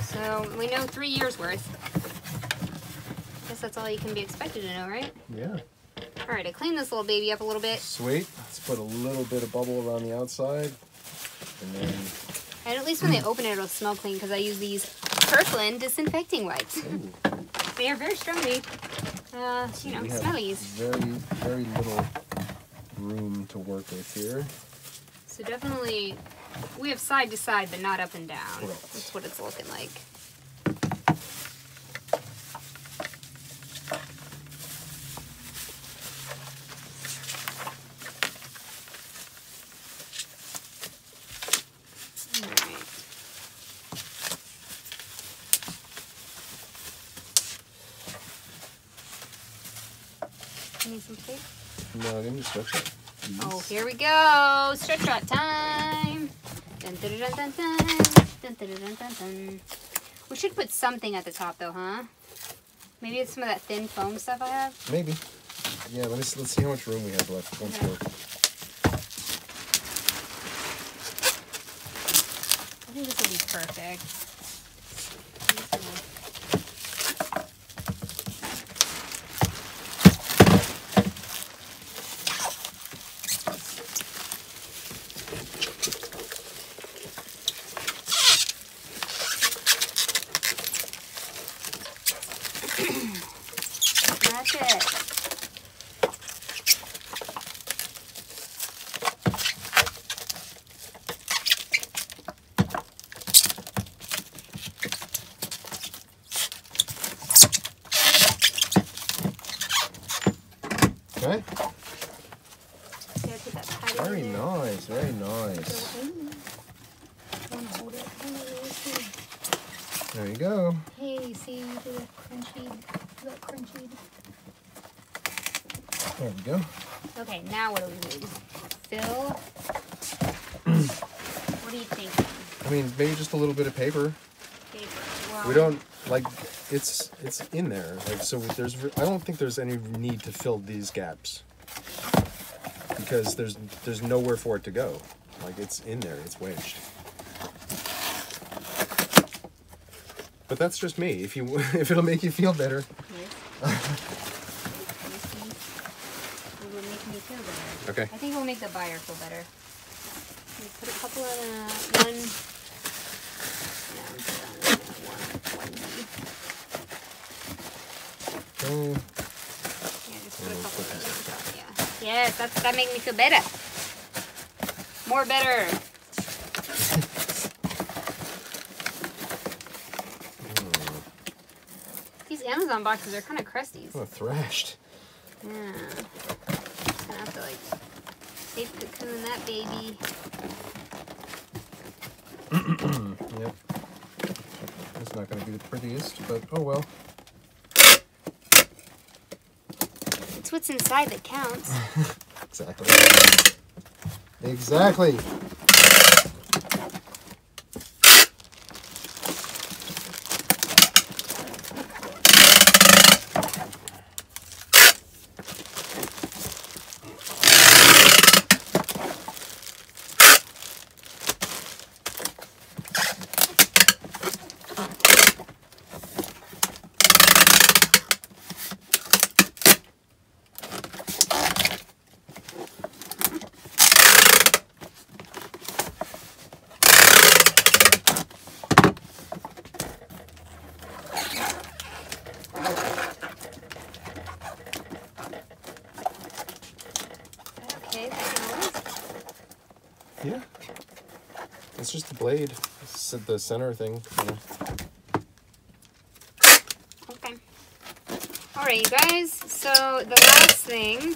So we know 3 years worth. Guess that's all you can be expected to know, right? Yeah. All right, I cleaned this little baby up a little bit. Sweet. Let's put a little bit of bubble around the outside. And then... And at least when they open it, it'll smell clean because I use these Kirkland disinfecting wipes. Ooh. They are very strongly, you know, smellies. Very little room to work with here. So definitely, we have side to side, but not up and down. Right. That's what it's looking like. Need some tape? No, give me stretch it. Oh, here we go. Stretch shot time. Dun, dun, dun, dun, dun. Dun, dun, dun, dun, dun. We should put something at the top though, huh? Maybe it's some of that thin foam stuff I have? Maybe. Yeah, let's see how much room we have left. Once more. I think this will be perfect. That's it. Very nice, very nice. There you go. Hey, see, the crunchy. There we go. Okay, now what do we need? Fill. What do you think? I mean, maybe just a little bit of paper. Paper. Well, We don't like it's in there. Like so, I don't think there's any need to fill these gaps because there's nowhere for it to go. Like it's in there. It's wedged. But that's just me. If if it'll make you feel better. It will make me feel better. Okay. I think it will make the buyer feel better. We put a couple of one. Oh. Yeah, just put a couple of those. Yeah. Yes, that made me feel better. More better. These Amazon boxes are kind of crusty. Oh, thrashed. Yeah. Just gonna have to like safe cocoon that baby. Yep. It's not going to be the prettiest, but oh well. It's what's inside that counts. Exactly. Exactly. Yeah. It's just the blade. It's the center thing. Yeah. Okay. Alright, you guys. So the last thing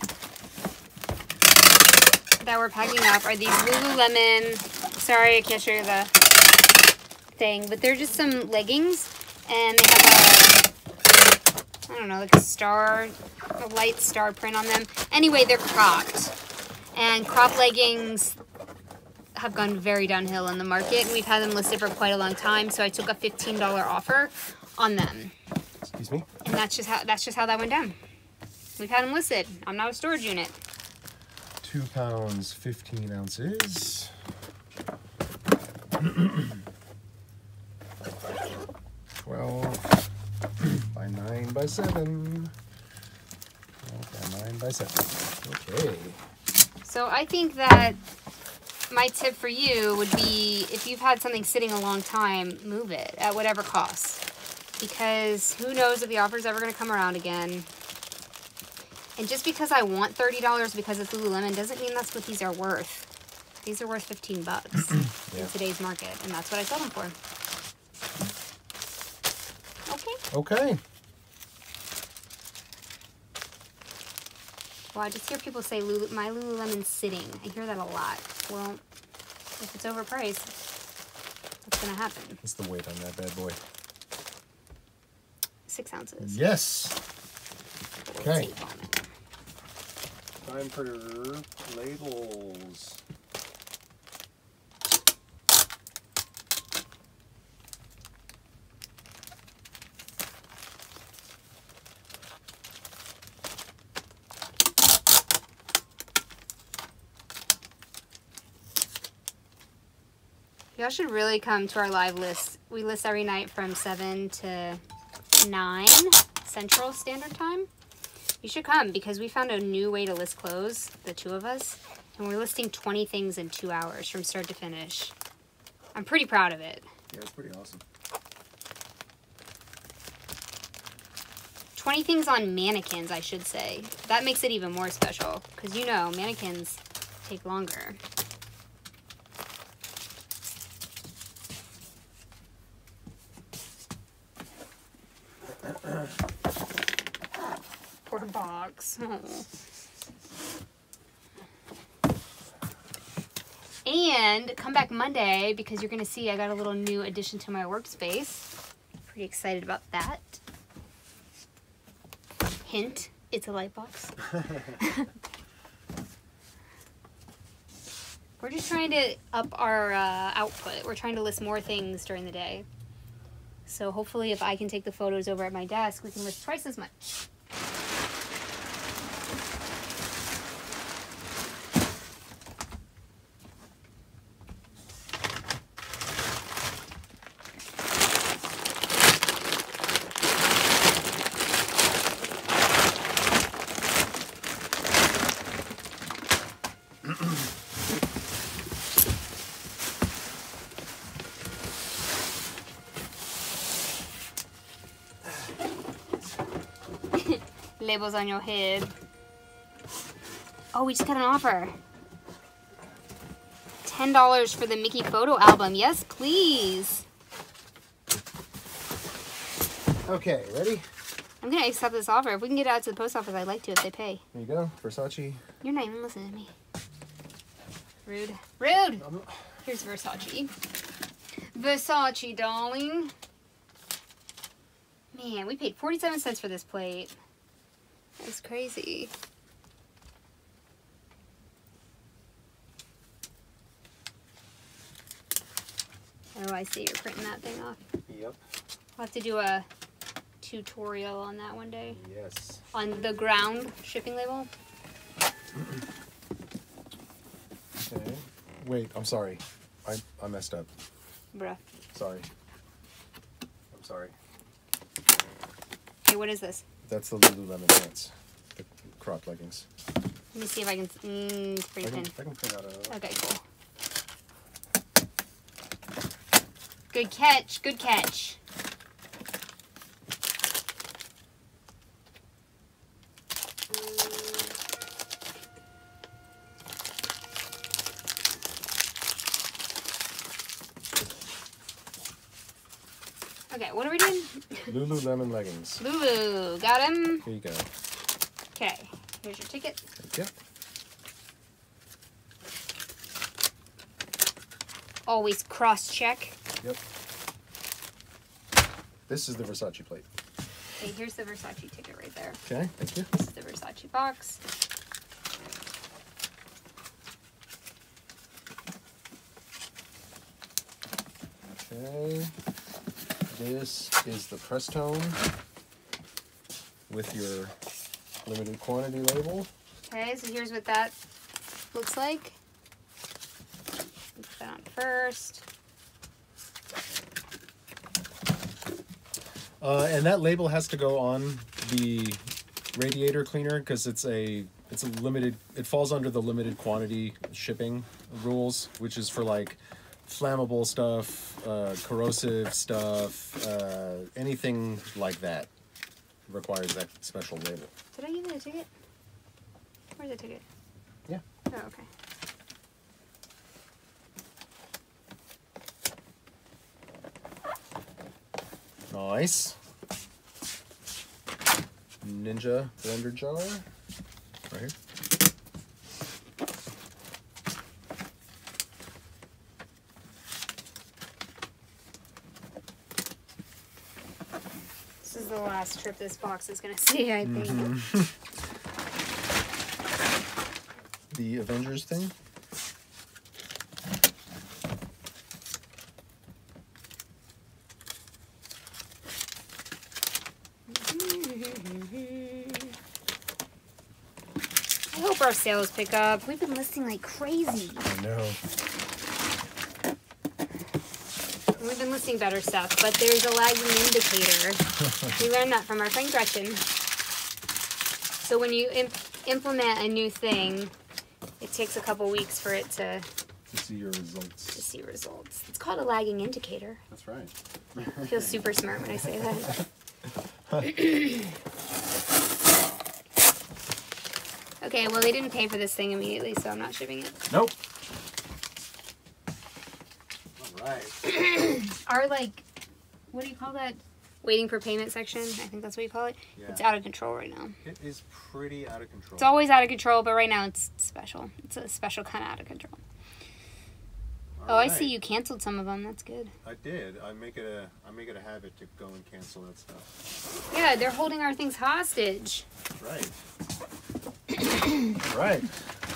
that we're packing up are these Lululemon. Sorry, I can't show you the thing, but they're just some leggings, and they have I don't know, like a light star print on them. Anyway, they're cropped, and crop leggings have gone very downhill in the market, and we've had them listed for quite a long time. So I took a $15 offer on them. Excuse me. And that's just how that went down. We've had them listed. I'm not a storage unit. 2 pounds, 15 ounces. 12 by 9 by 7. 12 by 9 by 7. Okay. So I think that my tip for you would be, if you've had something sitting a long time, move it at whatever cost. Because who knows if the offer's ever going to come around again. And just because I want $30 because it's Lululemon doesn't mean that's what these are worth. These are worth 15 bucks in today's market, and that's what I sold them for. Okay. Okay. Well, I just hear people say, my Lululemon's sitting. I hear that a lot. Well, if it's overpriced, what's going to happen? What's the weight on that bad boy? 6 ounces. Yes. Okay. Tape on it. Time for labels. Y'all should really come to our live list. We list every night from 7 to 9 Central Standard Time. You should come because we found a new way to list clothes, the two of us, and we're listing 20 things in 2 hours from start to finish. I'm pretty proud of it. Yeah, it's pretty awesome. 20 things on mannequins, I should say. That makes it even more special because, you know, mannequins take longer. Poor box. Oh. And come back Monday because you're going to see I got a little new addition to my workspace. Pretty excited about that. Hint, it's a light box. We're just trying to up our output. We're trying to list more things during the day. So hopefully if I can take the photos over at my desk, we can list twice as much. Labels on your head. Oh, we just got an offer. $10 for the Mickey photo album. Yes, please. Okay, ready? I'm gonna accept this offer. If we can get it out to the post office, I'd like to if they pay. There you go, Versace. You're not even listening to me. Rude. Rude! Here's Versace. Versace, darling. Man, we paid 47 cents for this plate. That's crazy. Oh, I see you're printing that thing off. Yep. I'll have to do a tutorial on that one day. Yes. On the ground shipping label. Okay. Wait, I'm sorry. I messed up. Bruh. Sorry. I'm sorry. Hey, what is this? That's the Lululemon pants. The crop leggings. Let me see if I can... it's pretty thin. I can print out a... Okay, cool. Good catch. Good catch. Okay, what are we doing? Lululemon leggings. Lulu, got him. Here you go. Okay, here's your ticket. Thank you. Always cross-check. Yep. This is the Versace plate. Okay, here's the Versace ticket right there. Okay, thank you. This is the Versace box. Okay. This is the press tone with your limited quantity label. Okay, so here's what that looks like. Put that on first. And that label has to go on the radiator cleaner because it's a limited. It falls under the limited quantity shipping rules, which is for like flammable stuff, corrosive stuff, anything like that requires that special label. Did I give you the ticket? Where's the ticket? Yeah. Oh, okay. Nice. Ninja blender jar. Right here. This is the last trip this box is going to see, I think. The Avengers thing. I hope our sales pick up. We've been listing like crazy. I know. We've been listing better stuff, but there's a lagging indicator. We learned that from our friend Gretchen. So when you implement a new thing, it takes a couple weeks for it to see your results. To see results. It's called a lagging indicator. That's right. I feel super smart when I say that. Okay, well they didn't pay for this thing immediately, so I'm not shipping it. Nope. All right. Our like, what do you call that? Waiting for payment section. I think that's what you call it. Yeah. It's out of control right now. It is pretty out of control. It's always out of control, but right now it's special. It's a special kind of out of control. Oh, I see you canceled some of them. That's good. I did. I make it a habit to go and cancel that stuff. Yeah, they're holding our things hostage. Right. Right.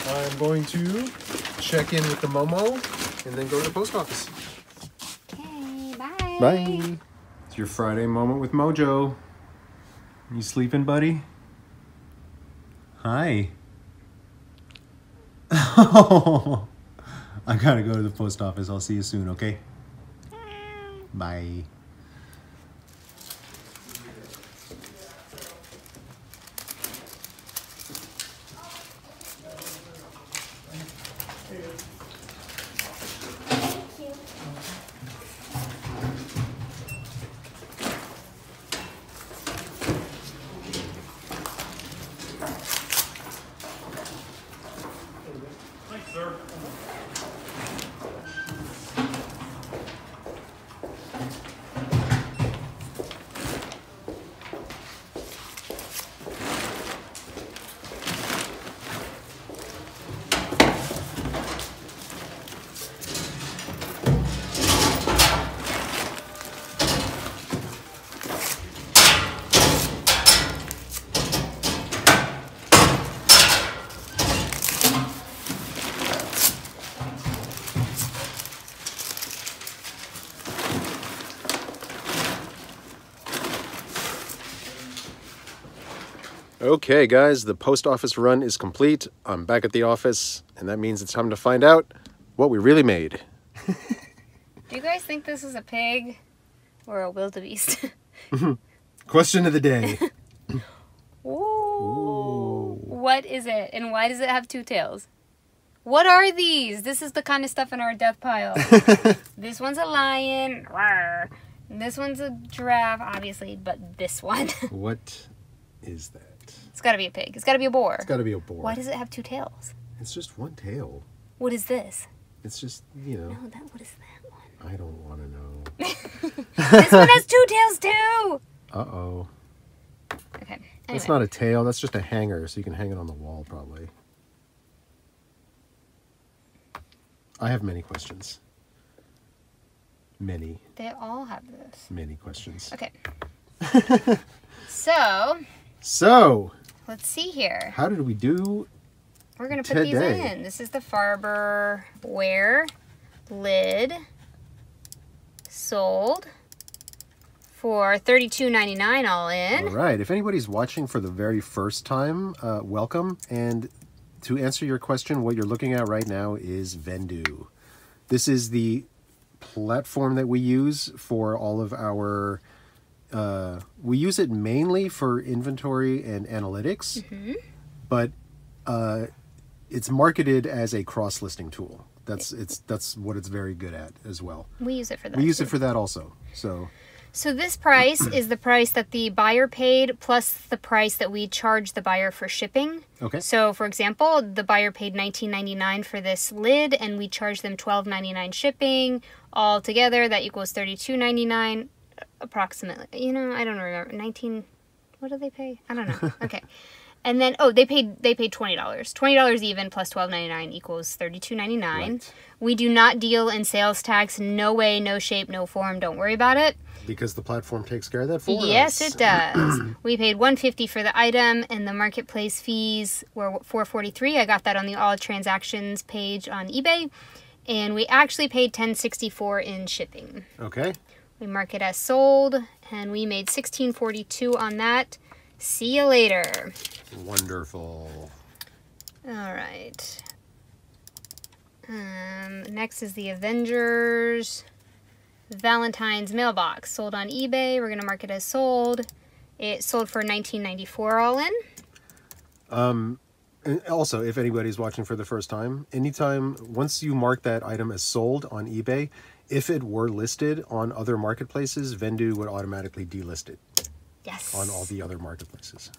I'm going to check in with the Momo and then go to the post office. Okay, bye. Bye. It's your Friday moment with Mojo. You sleeping, buddy? Hi. I gotta go to the post office. I'll see you soon, okay? Bye. Thanks, sir. Okay, guys, the post office run is complete. I'm back at the office, and that means it's time to find out what we really made. Do you guys think this is a pig or a wildebeest? Question of the day. Ooh. What is it, and why does it have two tails? What are these? This is the kind of stuff in our death pile. This one's a lion. Rawr. This one's a giraffe, obviously, but this one. What is that? It's got to be a pig. It's got to be a boar. It's got to be a boar. Why does it have two tails? It's just one tail. What is this? It's just, you know. No, what is that one? I don't want to know. This one has two tails too. Uh-oh. Okay. Anyway. That's not a tail. That's just a hanger, so you can hang it on the wall, probably. I have many questions. Many. They all have this. Many questions. Okay. So, let's see here. How did we do? We're going to put these in. This is the Farber Wear lid. Sold for $32.99 all in. All right. If anybody's watching for the very first time, welcome. And to answer your question, what you're looking at right now is Vendoo. This is the platform that we use for all of our... we use it mainly for inventory and analytics, but it's marketed as a cross-listing tool. That's what it's very good at as well. We use it for that. We use it for that also. So this price is the price that the buyer paid plus the price that we charge the buyer for shipping. Okay. So for example, the buyer paid $19.99 for this lid and we charged them $12.99 shipping. All together that equals $32.99 approximately. You know, I don't remember. 19 what do they pay? I don't know. Okay. And then they paid $20. $20 even plus $12.99 equals $32.99. Right. We do not deal in sales tax. No way, no shape, no form. Don't worry about it. Because the platform takes care of that for us. Yes, it does. We paid $150 for the item, and the marketplace fees were $443. I got that on the all transactions page on eBay, and we actually paid $10.64 in shipping. Okay. We mark it as sold, and we made $16.42 on that. See you later. Wonderful. All right. Next is the Avengers Valentine's mailbox. Sold on eBay. We're going to mark it as sold. It sold for $19.94 all in. And also, if anybody's watching for the first time, once you mark that item as sold on eBay, if it were listed on other marketplaces, Vendoo would automatically delist it. Yes. On all the other marketplaces.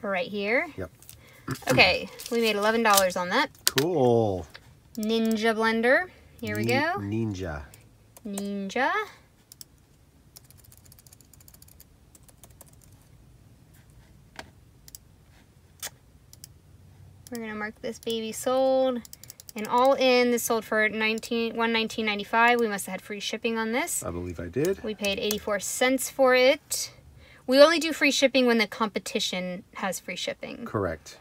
Right here. Yep. Okay, we made $11 on that. Cool. Ninja blender. Here we go. Ninja. Ninja. We're going to mark this baby sold. And all in, this sold for $119.95. We must have had free shipping on this. I believe I did. We paid 84 cents for it. We only do free shipping when the competition has free shipping. Correct.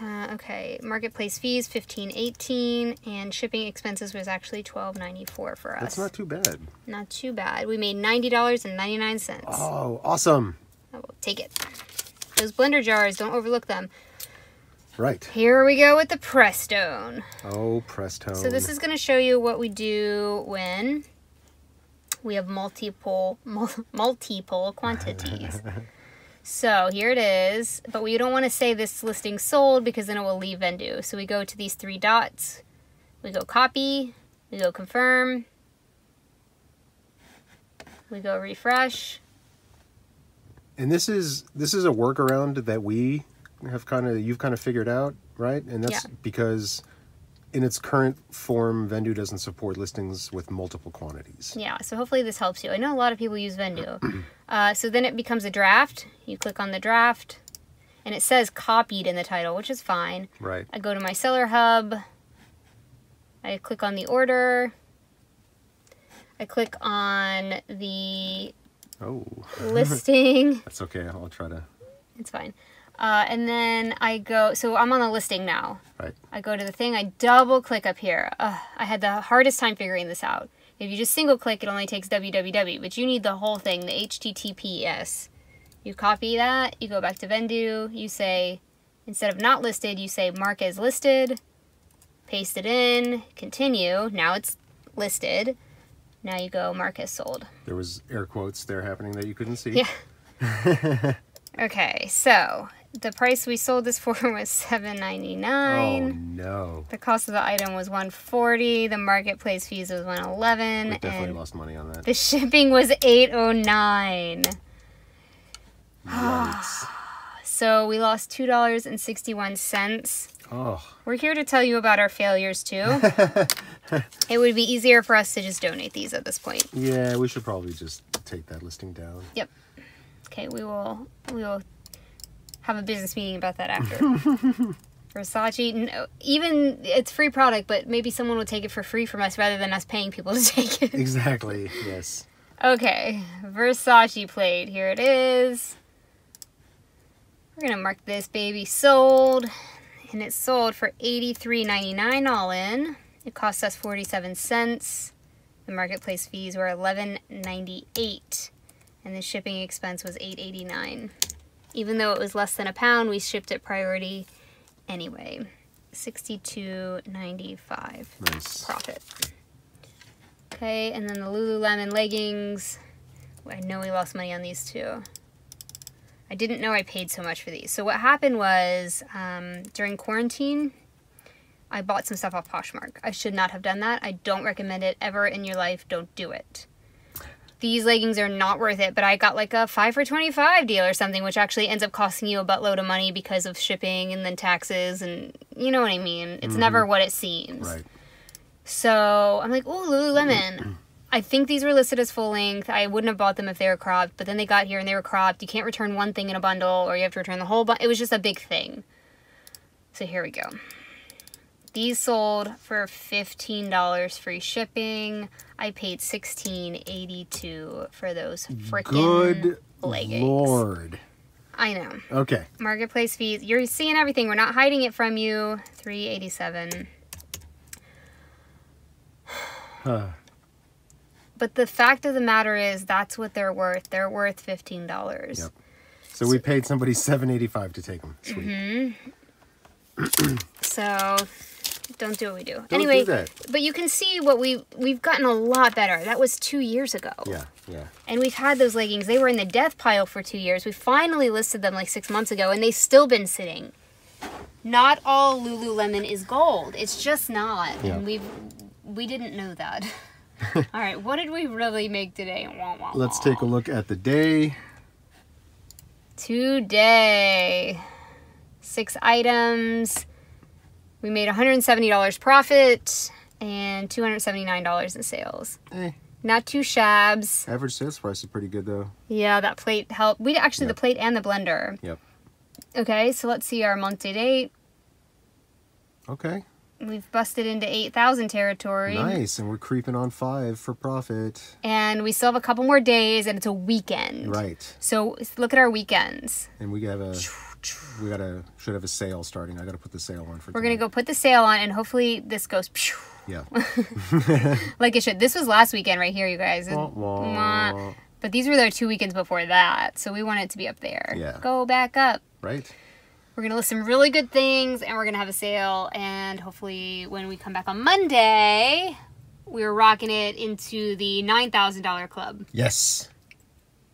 Okay, marketplace fees $15.18, and shipping expenses was actually $12.94 for us. That's not too bad. Not too bad. We made $90.99. Oh, awesome. I will take it. Those blender jars, don't overlook them. Right. Here we go with the Prestone. Oh, Prestone. So this is going to show you what we do when we have multiple quantities. So here it is, but we don't want to say this listing sold because then it will leave Vendu. So we go to these three dots, we go copy, we go confirm, we go refresh. And this is a workaround that we have you've kind of figured out, right? And that's because in its current form, Vendu doesn't support listings with multiple quantities. Yeah, so hopefully this helps you. I know a lot of people use Vendu. So then it becomes a draft. You click on the draft, and it says copied in the title, which is fine. Right. I go to my seller hub. I click on the order. I click on the listing. That's okay. I'll try to. It's fine. And then I go, so I'm on the listing now. Right. I go to the thing, I double click up here. I had the hardest time figuring this out. If you just single click, it only takes www, but you need the whole thing, the HTTPS. You copy that, you go back to Vendu, you say, instead of not listed, you say mark as listed, paste it in, continue, now it's listed. Now you go mark as sold. There was air quotes there happening that you couldn't see. Yeah. Okay, so the price we sold this for was $7.99. Oh no! The cost of the item was $140. The marketplace fees was $111. We definitely lost money on that. The shipping was $8.09. Yikes. So we lost $2.61. Oh. We're here to tell you about our failures too. It would be easier for us to just donate these at this point. Yeah, we should probably just take that listing down. Yep. Okay, we will have a business meeting about that after. Versace, no, even it's free product, but maybe someone will take it for free from us rather than us paying people to take it. Exactly. Yes. Okay, Versace plate. Here it is. We're gonna mark this baby sold, and it's sold for $83.99 all in. It cost us 47 cents. The marketplace fees were $11.98. And the shipping expense was $8.89. Even though it was less than a pound, we shipped it priority anyway. $62.95 Nice. profit. Okay, and then the Lululemon leggings. I know we lost money on these too. I didn't know I paid so much for these. So what happened was, during quarantine, I bought some stuff off Poshmark. I should not have done that. I don't recommend it ever in your life. Don't do it. These leggings are not worth it, but I got like a 5 for $25 deal or something, which actually ends up costing you a buttload of money because of shipping and then taxes, and you know what I mean. It's never what it seems. Right. So I'm like, oh, Lululemon. I think these were listed as full length. I wouldn't have bought them if they were cropped, but then they got here and they were cropped. You can't return one thing in a bundle, or you have to return the whole bundle. It was just a big thing. So here we go. These sold for $15 free shipping. I paid $16.82 for those freaking leggings. Good Lord. I know. Okay. Marketplace fees. You're seeing everything. We're not hiding it from you. $3.87. But the fact of the matter is, that's what they're worth. They're worth $15. Yep. So we paid somebody $7.85 to take them. Sweet. Mm-hmm. So don't do what we do. Don't anyway, do that. But you can see what we've gotten a lot better. That was 2 years ago. Yeah, yeah. And we've had those leggings. They were in the death pile for 2 years. We finally listed them like 6 months ago, and they've still been sitting. Not all Lululemon is gold. It's just not. Yeah. And we didn't know that. All right, what did we really make today? Wah, wah, Let's wah. take a look at the day. Today, 6 items. We made $170 profit and $279 in sales. Hey. Not too shabs. Average sales price is pretty good though. Yeah, that plate helped. We actually, Yep. the plate and the blender. Yep. Okay, so let's see our month to date. Okay. We've busted into 8,000 territory. Nice, and we're creeping on 5 for profit. And we still have a couple more days, and it's a weekend. Right. So look at our weekends. And we should have a sale starting. I got to put the sale on for. We're gonna go put the sale on, and hopefully this goes. Yeah. Like it should. This was last weekend right here, you guys. But these were the 2 weekends before that, so we want it to be up there. Yeah. Go back up. Right. We're going to list some really good things, and we're going to have a sale, and hopefully when we come back on Monday, we're rocking it into the $9,000 club. Yes.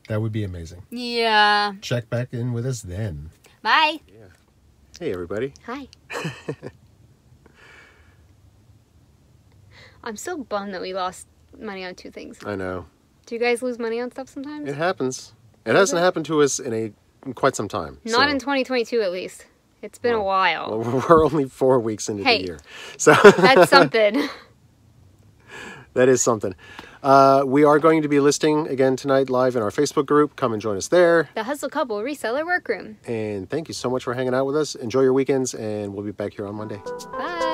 That would be amazing. Yeah. Check back in with us then. Bye. Yeah. Hey, everybody. Hi. I'm so bummed that we lost money on 2 things. I know. Do you guys lose money on stuff sometimes? It happens. It hasn't happened to us in quite some time. Not in 2022, at least. It's been a while. Well, we're only 4 weeks into the year. So that's something. That is something. We are going to be listing again tonight live in our Facebook group. Come and join us there. The Hustle Couple Reseller Workroom. And thank you so much for hanging out with us. Enjoy your weekends, and we'll be back here on Monday. Bye.